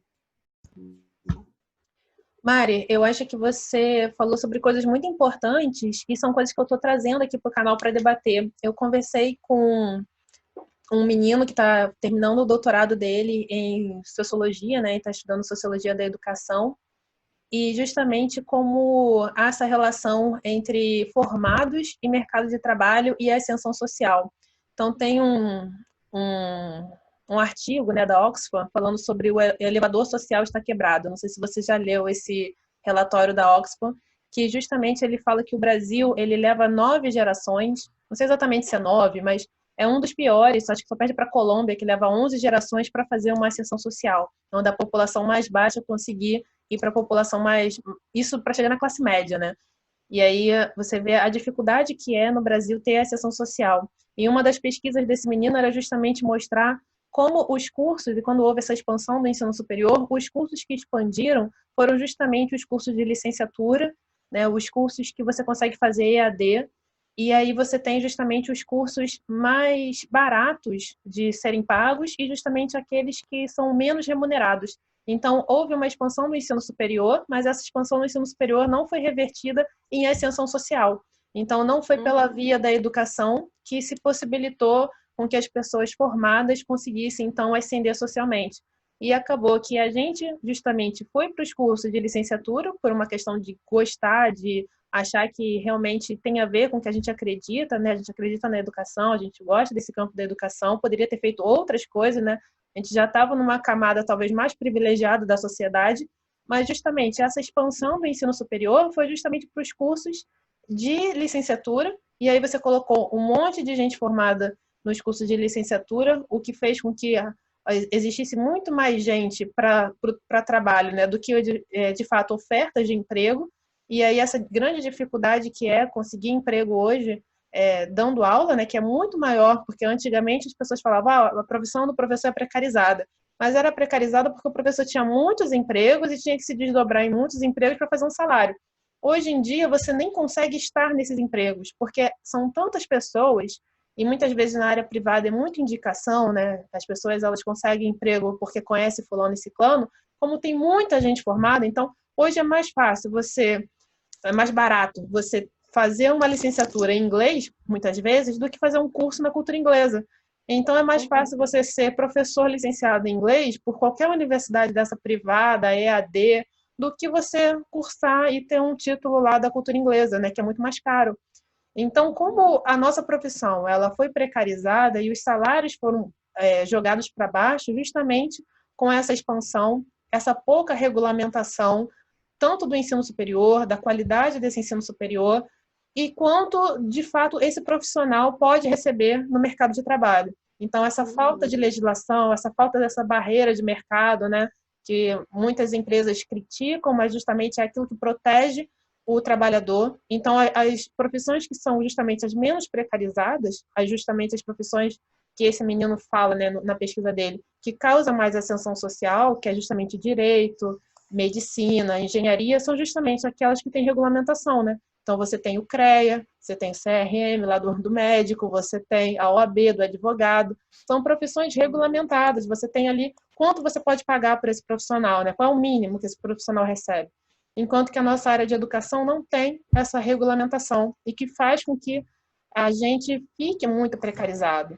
Speaker 1: Mari, eu acho que você falou sobre coisas muito importantes e são coisas que eu estou trazendo aqui para o canal para debater. Eu conversei com um menino que está terminando o doutorado dele em sociologia, né? Está estudando sociologia da educação. E justamente como há essa relação entre formados e mercado de trabalho e a ascensão social. Então, tem um artigo, né, da Oxfam falando sobre o elevador social está quebrado. Não sei se você já leu esse relatório da Oxfam, que justamente ele fala que o Brasil ele leva 9 gerações, não sei exatamente se é 9, mas é um dos piores, acho que só perde para a Colômbia, que leva 11 gerações para fazer uma ascensão social. Então, da população mais baixa conseguir ir para a população mais... Isso para chegar na classe média, né? E aí você vê a dificuldade que é no Brasil ter a ascensão social. E uma das pesquisas desse menino era justamente mostrar como os cursos, e quando houve essa expansão do ensino superior, os cursos que expandiram foram justamente os cursos de licenciatura, né, os cursos que você consegue fazer EAD, e aí você tem justamente os cursos mais baratos de serem pagos e justamente aqueles que são menos remunerados. Então, houve uma expansão do ensino superior, mas essa expansão do ensino superior não foi revertida em ascensão social. Então, não foi pela via da educação que se possibilitou com que as pessoas formadas conseguissem, então, ascender socialmente. E acabou que a gente, justamente, foi para os cursos de licenciatura por uma questão de gostar, de achar que realmente tem a ver com o que a gente acredita, né? A gente acredita na educação, a gente gosta desse campo da educação, poderia ter feito outras coisas, né? A gente já estava numa camada talvez mais privilegiada da sociedade, mas justamente essa expansão do ensino superior foi justamente para os cursos de licenciatura, e aí você colocou um monte de gente formada nos cursos de licenciatura, o que fez com que existisse muito mais gente para trabalho, né, do que de fato ofertas de emprego, e aí essa grande dificuldade que é conseguir emprego hoje, dando aula, né, que é muito maior, porque antigamente as pessoas falavam a profissão do professor é precarizada, mas era precarizada porque o professor tinha muitos empregos e tinha que se desdobrar em muitos empregos para fazer um salário. Hoje em dia você nem consegue estar nesses empregos, porque são tantas pessoas, e muitas vezes na área privada é muita indicação, né? As pessoas elas conseguem emprego porque conhecem fulano e ciclano, como tem muita gente formada, então hoje é mais fácil é mais barato você fazer uma licenciatura em inglês, muitas vezes, do que fazer um curso na cultura inglesa. Então, é mais fácil você ser professor licenciado em inglês por qualquer universidade dessa privada, EAD, do que você cursar e ter um título lá da cultura inglesa, né, que é muito mais caro. Então, como a nossa profissão ela foi precarizada e os salários foram jogados para baixo, justamente com essa expansão, essa pouca regulamentação, tanto do ensino superior, da qualidade desse ensino superior, e quanto, de fato, esse profissional pode receber no mercado de trabalho. Então, essa falta de legislação, essa falta dessa barreira de mercado, né, que muitas empresas criticam, mas justamente é aquilo que protege o trabalhador. Então, as profissões que são justamente as menos precarizadas, justamente as profissões que esse menino fala, né, na pesquisa dele, que causa mais ascensão social, que é justamente direito, medicina, engenharia, são justamente aquelas que têm regulamentação, né? Então, você tem o CREA, você tem o CRM lá do médico, você tem a OAB do advogado, são profissões regulamentadas, você tem ali quanto você pode pagar por esse profissional, né? Qual é o mínimo que esse profissional recebe. Enquanto que a nossa área de educação não tem essa regulamentação e que faz com que a gente fique muito precarizado.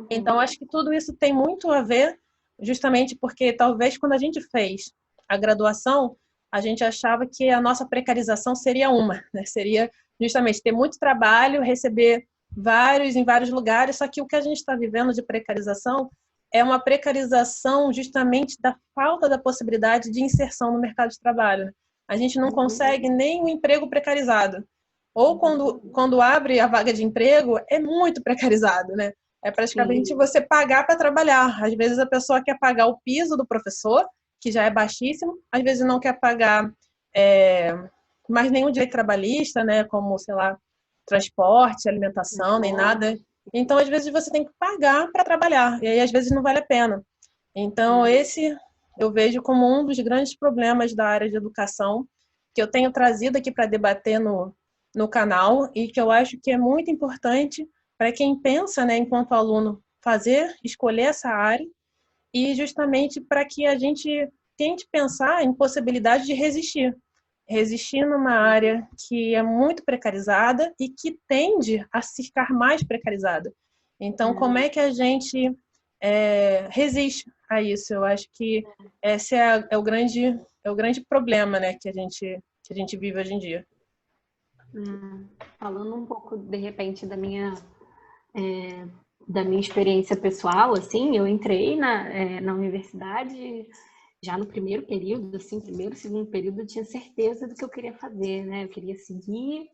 Speaker 1: Então, acho que tudo isso tem muito a ver justamente porque talvez quando a gente fez a graduação, a gente achava que a nossa precarização seria né? Seria justamente ter muito trabalho, receber em vários lugares, só que o que a gente está vivendo de precarização é uma precarização justamente da falta da possibilidade de inserção no mercado de trabalho. A gente não consegue nem um emprego precarizado. Ou quando abre a vaga de emprego, é muito precarizado, né? É praticamente você pagar para trabalhar. Às vezes a pessoa quer pagar o piso do professor, que já é baixíssimo, às vezes não quer pagar mais nenhum direito trabalhista, né? Como, sei lá, transporte, alimentação, nem nada. Então, às vezes, você tem que pagar para trabalhar, e aí, às vezes, não vale a pena. Então, esse eu vejo como um dos grandes problemas da área de educação, que eu tenho trazido aqui para debater no canal, e que eu acho que é muito importante para quem pensa, né, enquanto aluno, escolher essa área, e justamente para que a gente tente pensar em possibilidade de resistir numa área que é muito precarizada e que tende a se ficar mais precarizada. Então, como é que a gente resiste a isso? Eu acho que esse é o grande problema, né, que a gente vive hoje em dia.
Speaker 2: Falando um pouco, de repente, da minha experiência pessoal, assim, eu entrei na universidade já no primeiro período, assim, primeiro, segundo período, eu tinha certeza do que eu queria fazer, né? Eu queria seguir,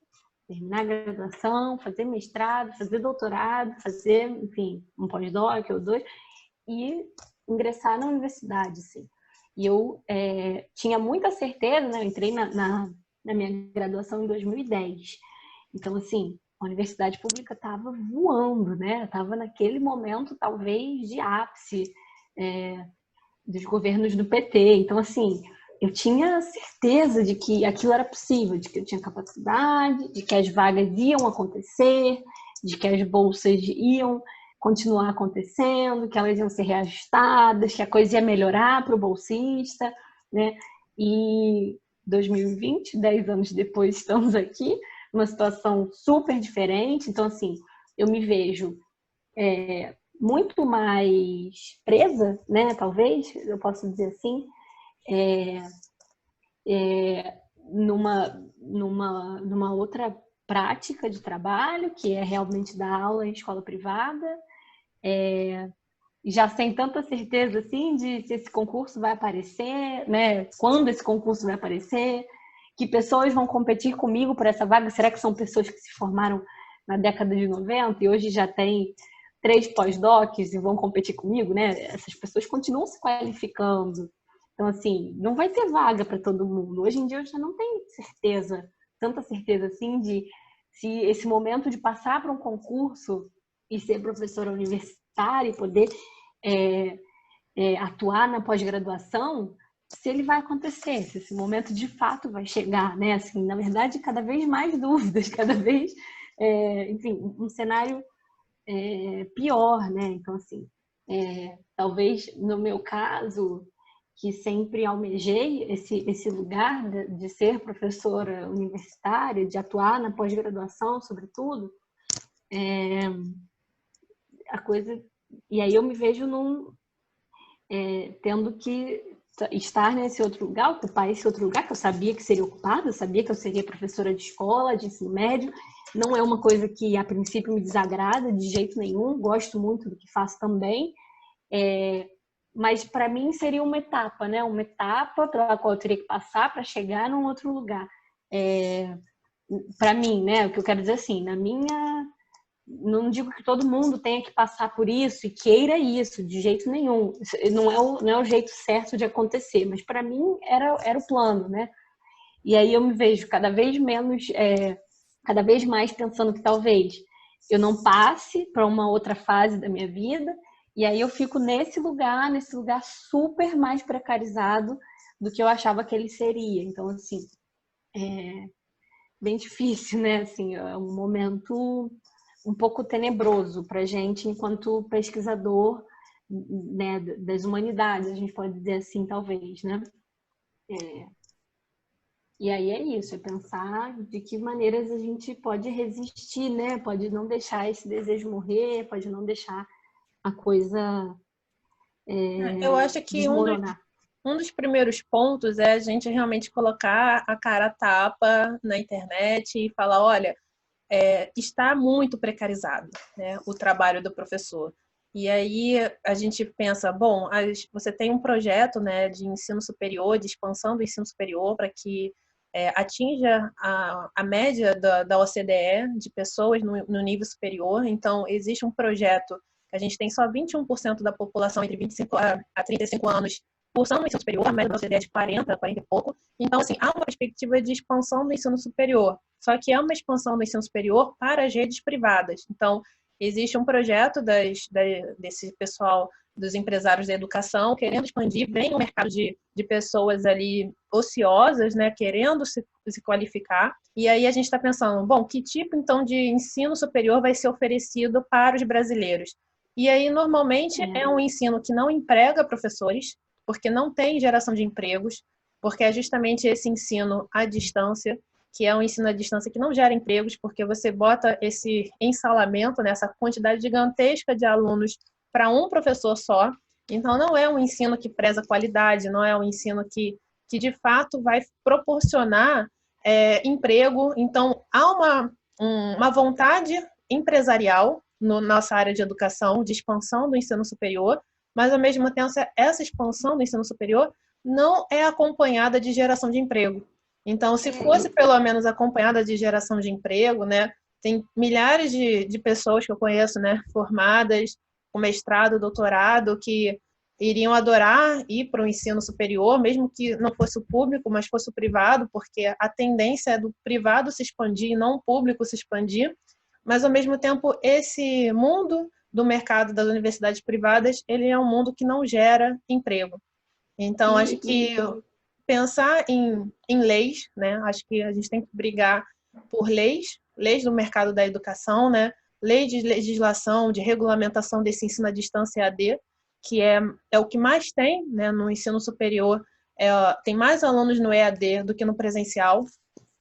Speaker 2: terminar a graduação, fazer mestrado, fazer doutorado, fazer, enfim, um pós-doc ou dois, e ingressar na universidade, assim. E eu tinha muita certeza, né? Eu entrei na minha graduação em 2010. Então, assim, a universidade pública estava voando, né? Estava naquele momento, talvez, de ápice dos governos do PT. Então, assim, eu tinha certeza de que aquilo era possível, de que eu tinha capacidade, de que as vagas iam acontecer, de que as bolsas iam continuar acontecendo, que elas iam ser reajustadas, que a coisa ia melhorar para o bolsista, né? E 2020, 10 anos depois, estamos aqui, numa situação super diferente. Então, assim, eu me vejo muito mais presa, né? Talvez, eu posso dizer assim, numa outra prática de trabalho, que é realmente dar aula em escola privada, já sem tanta certeza assim de se esse concurso vai aparecer, né? Quando esse concurso vai aparecer, que pessoas vão competir comigo por essa vaga? Será que são pessoas que se formaram na década de 90 e hoje já têm 3 pós-docs e vão competir comigo, né? Essas pessoas continuam se qualificando. Então, assim, não vai ter vaga para todo mundo. Hoje em dia eu já não tenho certeza, tanta certeza assim, de se esse momento de passar para um concurso e ser professora universitária e poder atuar na pós-graduação, se ele vai acontecer, se esse momento de fato vai chegar, né? Assim, na verdade, cada vez mais dúvidas, cada vez, enfim, um cenário pior, né? Então, assim, talvez no meu caso, que sempre almejei esse lugar de ser professora universitária, de atuar na pós-graduação, sobretudo, a coisa. E aí eu me vejo tendo que estar nesse outro lugar, ocupar esse outro lugar que eu sabia que seria ocupado, eu sabia que eu seria professora de escola, de ensino médio. Não é uma coisa que a princípio me desagrada de jeito nenhum, gosto muito do que faço também, mas para mim seria uma etapa, né? Uma etapa pela qual eu teria que passar para chegar num outro lugar. Para mim, né? O que eu quero dizer assim, na minha... Não digo que todo mundo tenha que passar por isso e queira isso, de jeito nenhum. Não é o jeito certo de acontecer, mas para mim era o plano, né? E aí eu me vejo cada vez menos, cada vez mais pensando que talvez eu não passe para uma outra fase da minha vida, e aí eu fico nesse lugar super mais precarizado do que eu achava que ele seria. Então, assim, bem difícil, né? Assim, é um momento um pouco tenebroso para a gente enquanto pesquisador, né, das humanidades, a gente pode dizer assim, talvez, né? E aí é isso, é pensar de que maneiras a gente pode resistir, né? Pode não deixar esse desejo morrer, pode não deixar a coisa
Speaker 1: Eu acho que
Speaker 2: desmoronar.
Speaker 1: um dos primeiros pontos é a gente realmente colocar a cara a tapa na internet e falar, olha, está muito precarizado, né, o trabalho do professor. E aí a gente pensa, bom, você tem um projeto, né, de ensino superior, de expansão do ensino superior para que atinja a média da OCDE de pessoas no nível superior. Então, existe um projeto que a gente tem só 21% da população entre 25 a 35 anos cursando o ensino superior, a média da OCDE é de 40 e pouco. Então, assim, há uma perspectiva de expansão do ensino superior, só que é uma expansão do ensino superior para as redes privadas. Então, existe um projeto desse pessoal, dos empresários da educação, querendo expandir bem o mercado de pessoas ali ociosas, né, querendo se qualificar. E aí a gente está pensando, bom, que tipo, então, de ensino superior vai ser oferecido para os brasileiros? E aí, normalmente, é um ensino que não emprega professores, porque não tem geração de empregos, porque é justamente esse ensino à distância, que é um ensino à distância que não gera empregos, porque você bota esse ensalamento, né, essa quantidade gigantesca de alunos para um professor só. Então, não é um ensino que preza qualidade, não é um ensino que de fato vai proporcionar emprego. Então, há uma vontade empresarial na nossa área de educação, de expansão do ensino superior, mas, ao mesmo tempo, essa expansão do ensino superior não é acompanhada de geração de emprego. Então, se fosse pelo menos acompanhada de geração de emprego, né, tem milhares de pessoas que eu conheço, né, formadas com mestrado, doutorado, que iriam adorar ir para o ensino superior, mesmo que não fosse o público, mas fosse o privado, porque a tendência é do privado se expandir e não o público se expandir. Mas, ao mesmo tempo, esse mundo do mercado das universidades privadas, ele é um mundo que não gera emprego. Então, acho que pensar em leis, né? Acho que a gente tem que brigar por leis do mercado da educação, né? Lei de legislação, de regulamentação desse ensino à distância EAD, que é o que mais tem, né, no ensino superior. Tem mais alunos no EAD do que no presencial.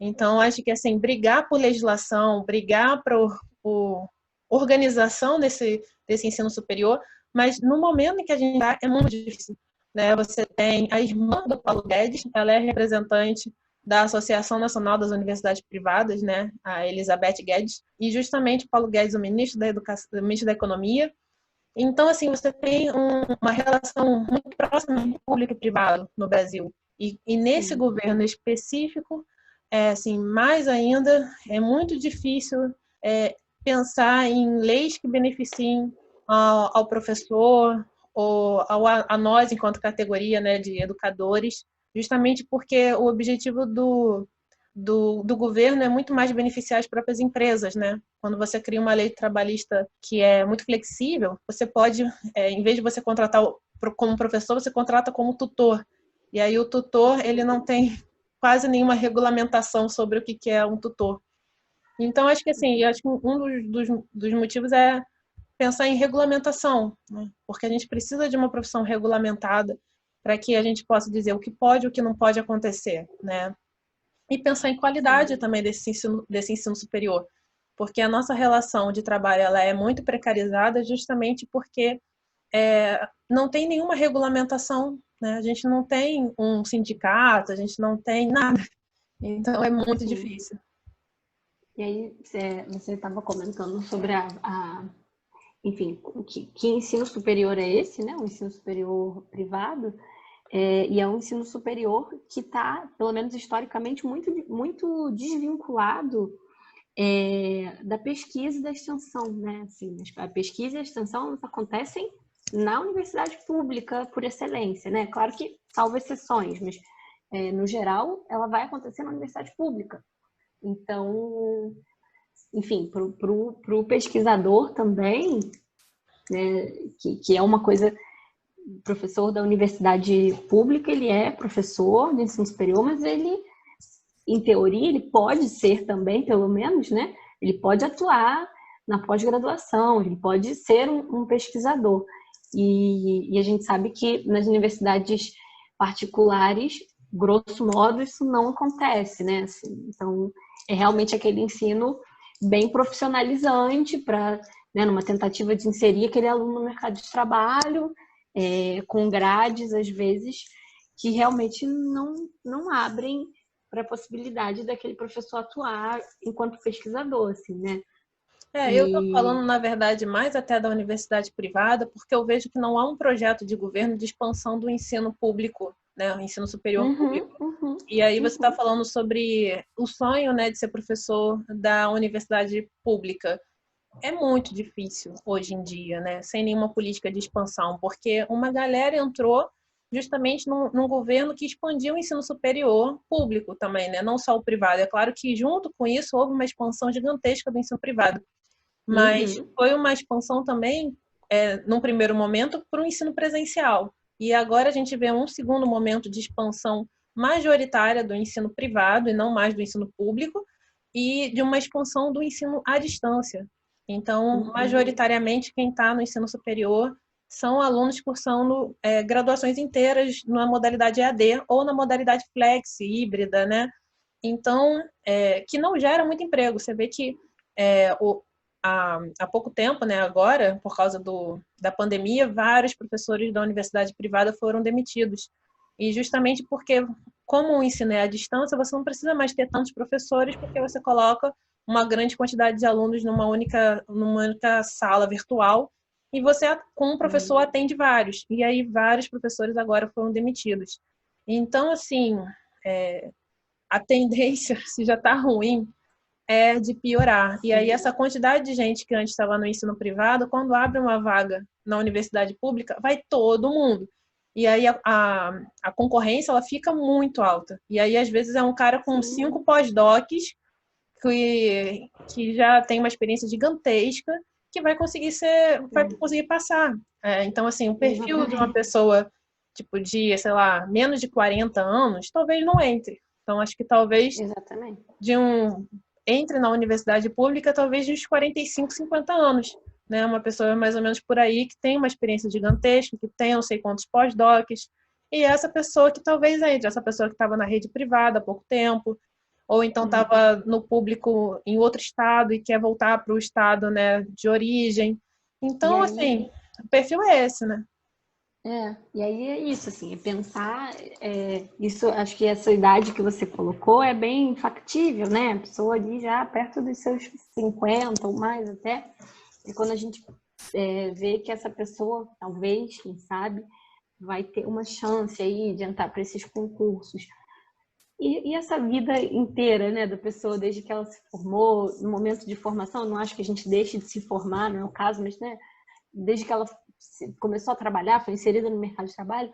Speaker 1: Então, acho que assim, brigar por legislação, brigar por organização desse ensino superior, mas no momento em que a gente está, é muito difícil. Né? Você tem a irmã do Paulo Guedes, ela é representante da Associação Nacional das Universidades Privadas, né, a Elizabeth Guedes, e justamente o Paulo Guedes, o ministro da Educação, o ministro da Economia. Então, assim, você tem uma relação muito próxima entre público e privado no Brasil. E nesse governo específico, assim, mais ainda, é muito difícil pensar em leis que beneficiem ao professor ou a nós, enquanto categoria, né, de educadores, justamente porque o objetivo do governo é muito mais beneficiar as próprias empresas, né? Quando você cria uma lei trabalhista que é muito flexível, você pode, em vez de você contratar como professor, você contrata como tutor. E aí o tutor, ele não tem quase nenhuma regulamentação sobre o que é um tutor. Então, acho que assim, acho que um dos motivos é pensar em regulamentação, né? Porque a gente precisa de uma profissão regulamentada para que a gente possa dizer o que pode e o que não pode acontecer, né? E pensar em qualidade também desse ensino superior, porque a nossa relação de trabalho ela é muito precarizada justamente porque não tem nenhuma regulamentação, né? A gente não tem um sindicato, a gente não tem nada, então é muito difícil.
Speaker 2: E aí, você estava comentando sobre enfim, que ensino superior é esse, né? O ensino superior privado. E é um ensino superior que está, pelo menos historicamente, muito desvinculado da pesquisa e da extensão, né? Assim, a pesquisa e a extensão acontecem na universidade pública por excelência, né? Claro que salvo exceções, mas no geral ela vai acontecer na universidade pública. Então, enfim, para o pesquisador também, né, que é uma coisa... professor da universidade pública, ele é professor de ensino superior, mas ele, em teoria, ele pode ser também, pelo menos, né? Ele pode atuar na pós-graduação, ele pode ser um pesquisador. E a gente sabe que nas universidades particulares, grosso modo, isso não acontece, né? Assim, então, é realmente aquele ensino bem profissionalizante para, né, numa tentativa de inserir aquele aluno no mercado de trabalho, com grades, às vezes, que realmente não abrem para a possibilidade daquele professor atuar enquanto pesquisador, assim, né?
Speaker 1: Eu estou falando, na verdade, mais até da universidade privada, porque eu vejo que não há um projeto de governo de expansão do ensino público, né, o ensino superior
Speaker 2: Uhum,
Speaker 1: público.
Speaker 2: uhum,
Speaker 1: E aí você está
Speaker 2: uhum.
Speaker 1: falando sobre o sonho, né, de ser professor da universidade pública. É muito difícil hoje em dia, né, sem nenhuma política de expansão, porque uma galera entrou justamente num governo que expandiu o ensino superior público também, né, não só o privado. É claro que junto com isso houve uma expansão gigantesca do ensino privado, mas
Speaker 2: Uhum.
Speaker 1: foi uma expansão também, num primeiro momento, para o ensino presencial. E agora a gente vê um segundo momento de expansão majoritária do ensino privado e não mais do ensino público, e de uma expansão do ensino à distância. Então,
Speaker 2: Uhum.
Speaker 1: majoritariamente, quem está no ensino superior são alunos cursando graduações inteiras na modalidade EAD ou na modalidade flex, híbrida, né? Então, que não gera muito emprego. Você vê que há pouco tempo, né, agora, por causa da pandemia, vários professores da universidade privada foram demitidos. E justamente porque, como o ensino é à distância, você não precisa mais ter tantos professores, porque você coloca uma grande quantidade de alunos numa única sala virtual e você, com um professor, atende vários. E aí, vários professores agora foram demitidos. Então, assim, a tendência, se já está ruim, é de piorar. E aí, essa quantidade de gente que antes estava no ensino privado, quando abre uma vaga na universidade pública, vai todo mundo. E aí, a concorrência ela fica muito alta. E aí, às vezes, é um cara com
Speaker 2: Sim.
Speaker 1: 5 pós-docs, que já tem uma experiência gigantesca, que vai conseguir passar. Então, assim, o perfil de uma
Speaker 2: Exatamente.
Speaker 1: pessoa, tipo, de, sei lá, menos de 40 anos, talvez não entre. Então, acho que talvez
Speaker 2: Exatamente.
Speaker 1: de um entre na universidade pública talvez de uns 45, 50 anos, né? Uma pessoa mais ou menos por aí que tem uma experiência gigantesca, que tem não sei quantos pós-docs, e essa pessoa que talvez entre, essa pessoa que estava na rede privada há pouco tempo, ou então estava no público em outro estado e quer voltar para o estado, né, de origem.
Speaker 2: E
Speaker 1: Então,
Speaker 2: aí,
Speaker 1: assim, o perfil é esse, né?
Speaker 2: e aí é isso, assim, é pensar, isso, acho que essa idade que você colocou é bem factível, né? A pessoa ali já perto dos seus 50 ou mais até, e quando a gente vê que essa pessoa, talvez, quem sabe, vai ter uma chance aí de entrar para esses concursos. E essa vida inteira, né, da pessoa, desde que ela se formou, no momento de formação, não acho que a gente deixe de se formar, não é o caso, mas, né, desde que ela começou a trabalhar, foi inserida no mercado de trabalho,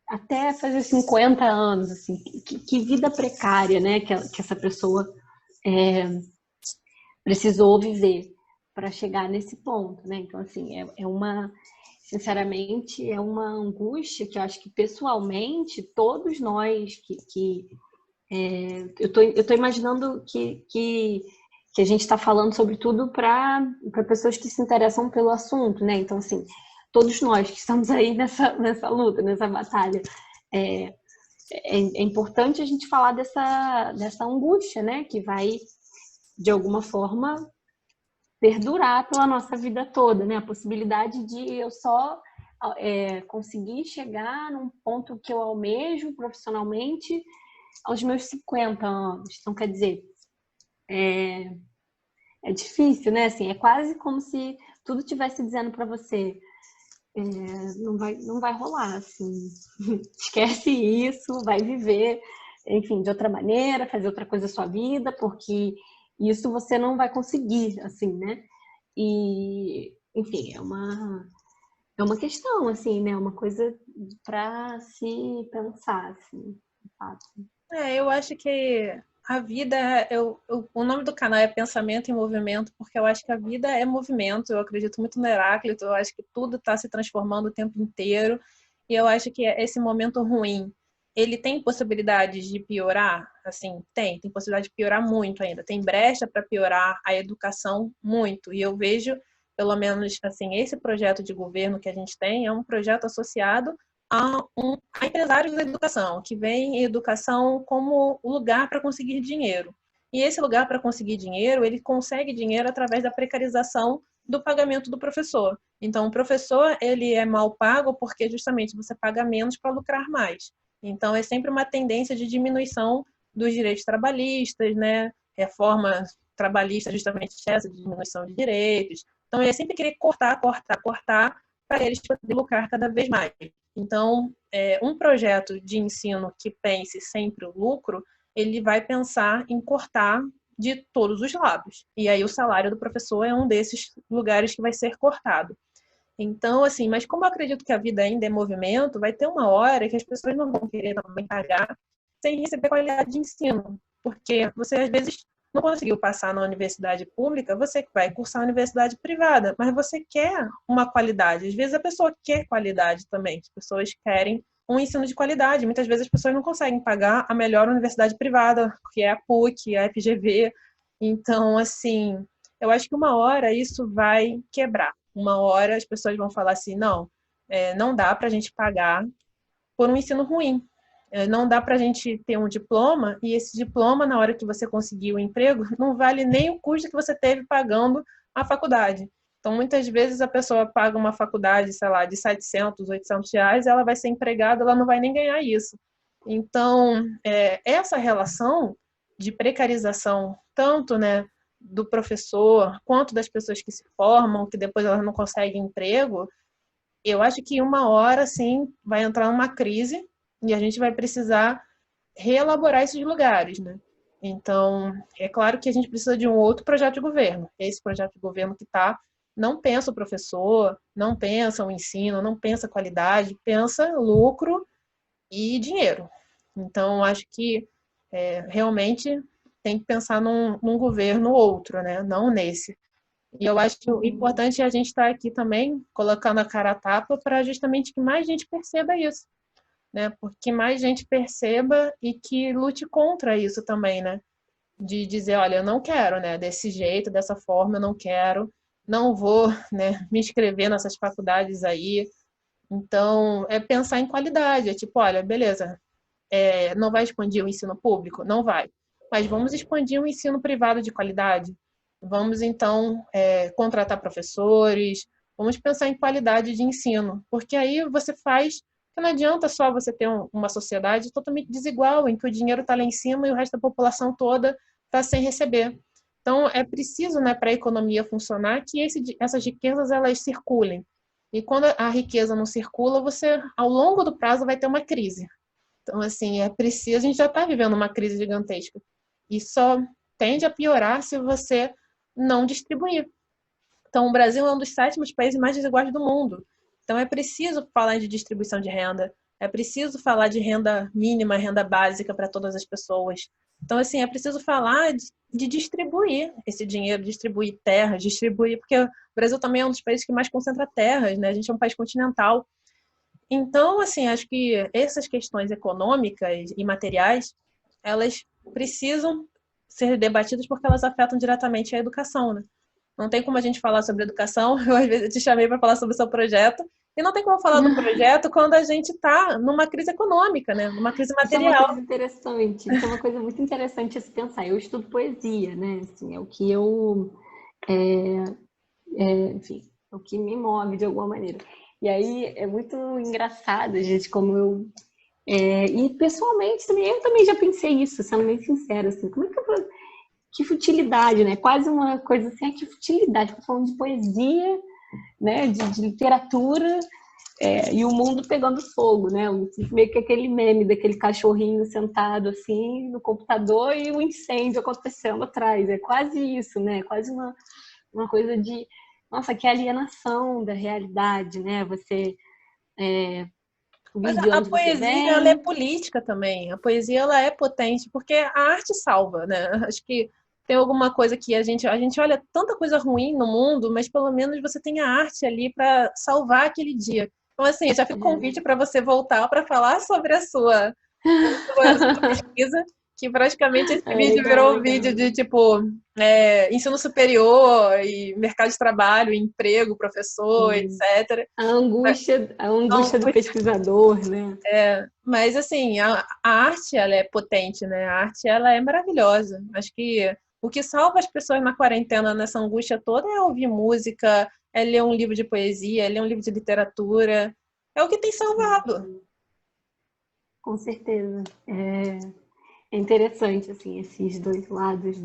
Speaker 2: até fazer 50 anos, assim, que vida precária, né, que essa pessoa precisou viver para chegar nesse ponto, né? Então, assim, sinceramente, é uma angústia que eu acho que pessoalmente todos nós eu tô imaginando que a gente está falando sobretudo para pessoas que se interessam pelo assunto, né? Então, assim, todos nós que estamos aí nessa luta, nessa batalha, é, é importante a gente falar dessa angústia, né? Que vai, de alguma forma, perdurar pela nossa vida toda, né? A possibilidade de eu só conseguir chegar num ponto que eu almejo profissionalmente aos meus 50 anos. Então, quer dizer, é difícil, né? Assim, é quase como se tudo estivesse dizendo para você, não vai rolar, assim. Esquece isso, vai viver, enfim, de outra maneira, fazer outra coisa da sua vida, porque isso você não vai conseguir, assim, né? E, enfim, é uma questão, assim, né? Uma coisa para se pensar, assim, de fato.
Speaker 1: Eu acho que a vida, o nome do canal é Pensamento em Movimento, porque eu acho que a vida é movimento, eu acredito muito no Heráclito, eu acho que tudo está se transformando o tempo inteiro, e eu acho que esse momento ruim, ele tem possibilidades de piorar? Assim, tem possibilidade de piorar muito ainda, tem brecha para piorar a educação muito, e eu vejo, pelo menos, assim, esse projeto de governo que a gente tem é um projeto associado a empresários da educação, que veem educação como o lugar para conseguir dinheiro. E esse lugar para conseguir dinheiro, ele consegue dinheiro através da precarização do pagamento do professor. Então, o professor, ele é mal pago porque justamente você paga menos para lucrar mais. Então, é sempre uma tendência de diminuição dos direitos trabalhistas, né? Reforma trabalhista justamente essa diminuição de direitos. Então, ele sempre querer cortar, para eles poderem lucrar cada vez mais. Então, um projeto de ensino que pense sempre o lucro, ele vai pensar em cortar de todos os lados. E aí o salário do professor é um desses lugares que vai ser cortado. Então, assim, mas como eu acredito que a vida ainda é movimento, vai ter uma hora que as pessoas não vão querer também pagar sem receber qualidade de ensino. Porque você, às vezes, não conseguiu passar na universidade pública, você vai cursar a universidade privada, mas você quer uma qualidade. Às vezes a pessoa quer qualidade também. As pessoas querem um ensino de qualidade. Muitas vezes as pessoas não conseguem pagar a melhor universidade privada, que é a PUC, a FGV. Então, assim, eu acho que uma hora isso vai quebrar. Uma hora as pessoas vão falar assim, não, não dá para a gente pagar por um ensino ruim. Não dá para a gente ter um diploma e esse diploma, na hora que você conseguir o emprego, não vale nem o custo que você teve pagando a faculdade. Então, muitas vezes a pessoa paga uma faculdade, sei lá, de 700, 800 reais, ela vai ser empregada, ela não vai nem ganhar isso. Então, essa relação de precarização, tanto, né, do professor, quanto das pessoas que se formam, que depois elas não conseguem emprego, eu acho que uma hora, sim, vai entrar uma crise e a gente vai precisar reelaborar esses lugares, né? Então, é claro que a gente precisa de um outro projeto de governo. Esse projeto de governo que está não pensa o professor, não pensa o ensino, não pensa qualidade, pensa lucro e dinheiro. Então, acho que realmente tem que pensar num governo outro, né? Não nesse. E eu acho que o importante é a gente estar aqui também colocando a cara a tapa para justamente que mais gente perceba isso, né? Porque mais gente perceba e que lute contra isso também, né? De dizer, olha, eu não quero, né? Desse jeito, dessa forma, eu não quero, não vou, né? Me inscrever nessas faculdades aí. Então, é pensar em qualidade, é tipo, olha, beleza, não vai expandir o ensino público? Não vai. Mas vamos expandir o ensino privado de qualidade. Vamos, então, contratar professores, vamos pensar em qualidade de ensino, porque aí você faz, que não adianta só você ter uma sociedade totalmente desigual, em que o dinheiro está lá em cima e o resto da população toda está sem receber. Então, é preciso, né, para a economia funcionar, que essas riquezas elas circulem. E quando a riqueza não circula, você, ao longo do prazo, vai ter uma crise. Então, assim, é preciso, a gente já está vivendo uma crise gigantesca. E só tende a piorar se você não distribuir. Então, o Brasil é um dos 7º países mais desiguais do mundo. Então, é preciso falar de distribuição de renda, é preciso falar de renda mínima, renda básica para todas as pessoas. Então, assim, é preciso falar de distribuir esse dinheiro, distribuir terras, distribuir, porque o Brasil também é um dos países que mais concentra terras, né? A gente é um país continental. Então, assim, acho que essas questões econômicas e materiais, elas precisam ser debatidas porque elas afetam diretamente a educação, né? Não tem como a gente falar sobre educação, eu às vezes te chamei para falar sobre o seu projeto, e não tem como falar do projeto quando a gente está numa crise econômica, né? Numa crise
Speaker 2: Isso é uma
Speaker 1: material.
Speaker 2: coisa interessante, isso é uma coisa muito interessante a se pensar. Eu estudo poesia, né? Assim, é o que eu, enfim, é o que me move de alguma maneira. E aí é muito engraçado, gente, como eu e pessoalmente também, eu também já pensei isso, sendo bem sincera, assim, como é que eu vou, que futilidade, né? Quase uma coisa assim, que futilidade, falando de poesia, né? De literatura, e o mundo pegando fogo, né? Meio que aquele meme daquele cachorrinho sentado assim no computador e um incêndio acontecendo atrás. É quase isso, né? Quase uma coisa de, nossa, que alienação da realidade, né? Você
Speaker 1: Mas
Speaker 2: vir de
Speaker 1: a
Speaker 2: onde você
Speaker 1: poesia, ela é
Speaker 2: vem.
Speaker 1: política também. A poesia, ela é potente, porque a arte salva, né? Acho que tem alguma coisa que a gente olha tanta coisa ruim no mundo, mas pelo menos você tem a arte ali para salvar aquele dia. Então, assim, já fica o convite para você voltar para falar sobre a sua pesquisa, que praticamente esse vídeo
Speaker 2: Legal,
Speaker 1: virou um vídeo
Speaker 2: legal.
Speaker 1: de, tipo, ensino superior e mercado de trabalho, emprego, professor,
Speaker 2: Sim.
Speaker 1: etc.
Speaker 2: A angústia do
Speaker 1: Então,
Speaker 2: pesquisador, né?
Speaker 1: mas, assim, a arte, ela é potente, né? A arte, ela é maravilhosa. Acho que o que salva as pessoas na quarentena, nessa angústia toda, é ouvir música, é ler um livro de poesia, é ler um livro de literatura. É o que tem salvado.
Speaker 2: Com certeza. É interessante, assim, esses dois lados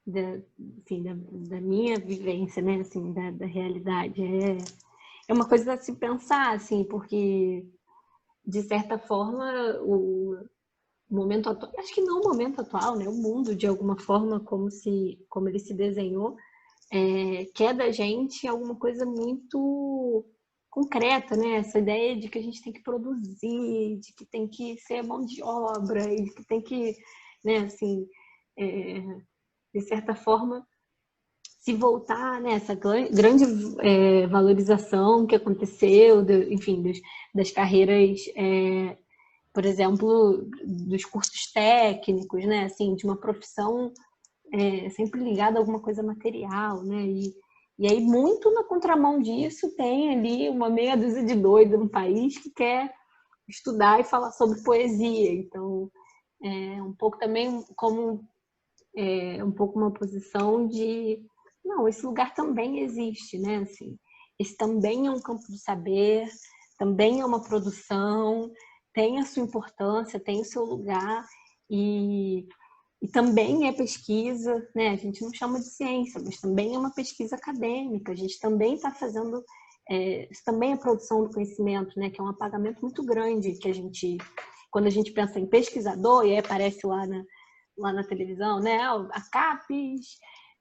Speaker 2: da, enfim, da minha vivência, né? Assim, da realidade. É uma coisa a se pensar, assim, porque, de certa forma, o momento atual, acho que não o momento atual, né? O mundo, de alguma forma, como ele se desenhou, quer da gente alguma coisa muito concreta, né? Essa ideia de que a gente tem que produzir, de que tem que ser mão de obra, e de que tem que, né, assim, de certa forma, se voltar nessa grande valorização que aconteceu, enfim, das carreiras, por exemplo, dos cursos técnicos, né? Assim, de uma profissão sempre ligada a alguma coisa material, né? E aí, muito na contramão disso, tem ali uma meia dúzia de doido no país que quer estudar e falar sobre poesia. Então, um pouco também como um pouco uma posição de não, esse lugar também existe, né? Assim, esse também é um campo do saber, também é uma produção, tem a sua importância, tem o seu lugar e também é pesquisa, né? A gente não chama de ciência, mas também é uma pesquisa acadêmica. A gente também está fazendo, isso também é produção do conhecimento, né? Que é um apagamento muito grande que a gente, quando a gente pensa em pesquisador e aí aparece lá na televisão, né? A CAPES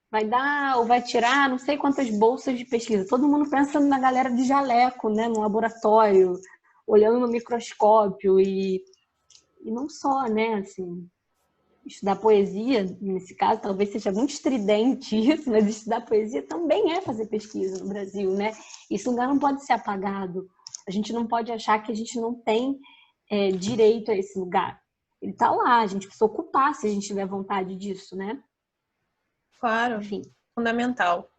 Speaker 2: vai dar ou vai tirar não sei quantas bolsas de pesquisa. Todo mundo pensa na galera de jaleco, né? No laboratório, olhando no microscópio e não só, né? Assim, estudar poesia, nesse caso, talvez seja muito estridente isso, mas estudar poesia também é fazer pesquisa no Brasil, né? Esse lugar não pode ser apagado. A gente não pode achar que a gente não tem direito a esse lugar. Ele está lá, a gente precisa ocupar se a gente tiver vontade disso, né?
Speaker 1: Claro,
Speaker 2: Enfim.
Speaker 1: fundamental.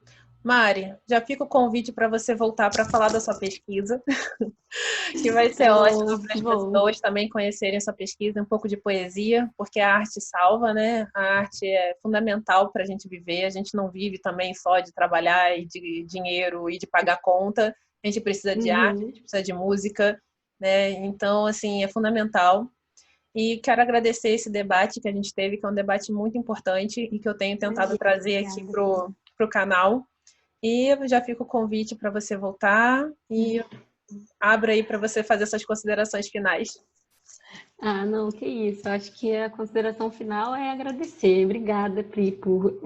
Speaker 1: Mari, já fica o convite para você voltar para falar da sua pesquisa, que vai ser ótimo para as
Speaker 2: Bom.
Speaker 1: pessoas também conhecerem sua pesquisa, um pouco de poesia, porque a arte salva, né? A arte é fundamental para a gente viver. A gente não vive também só de trabalhar e de dinheiro e de pagar conta. A gente precisa de arte, a gente precisa de música, né? Então, assim, é fundamental. E quero agradecer esse debate que a gente teve, que é um debate muito importante e que eu tenho tentado trazer aqui para o canal. E já fica o convite para você voltar e abra aí para você fazer essas considerações finais.
Speaker 2: Ah, não, que isso. Acho que a consideração final é agradecer. Obrigada, Pri, por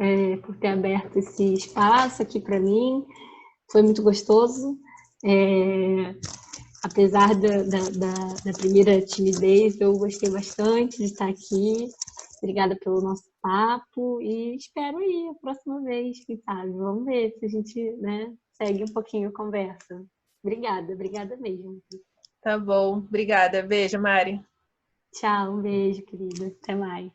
Speaker 2: ter aberto esse espaço aqui para mim. Foi muito gostoso. Apesar da primeira timidez, eu gostei bastante de estar aqui. Obrigada pelo nosso papo e espero ir a próxima vez, quem sabe. Vamos ver se a gente, né, segue um pouquinho a conversa. Obrigada mesmo.
Speaker 1: Tá bom, obrigada. Beijo, Mari.
Speaker 2: Tchau, um beijo, querida. Até mais.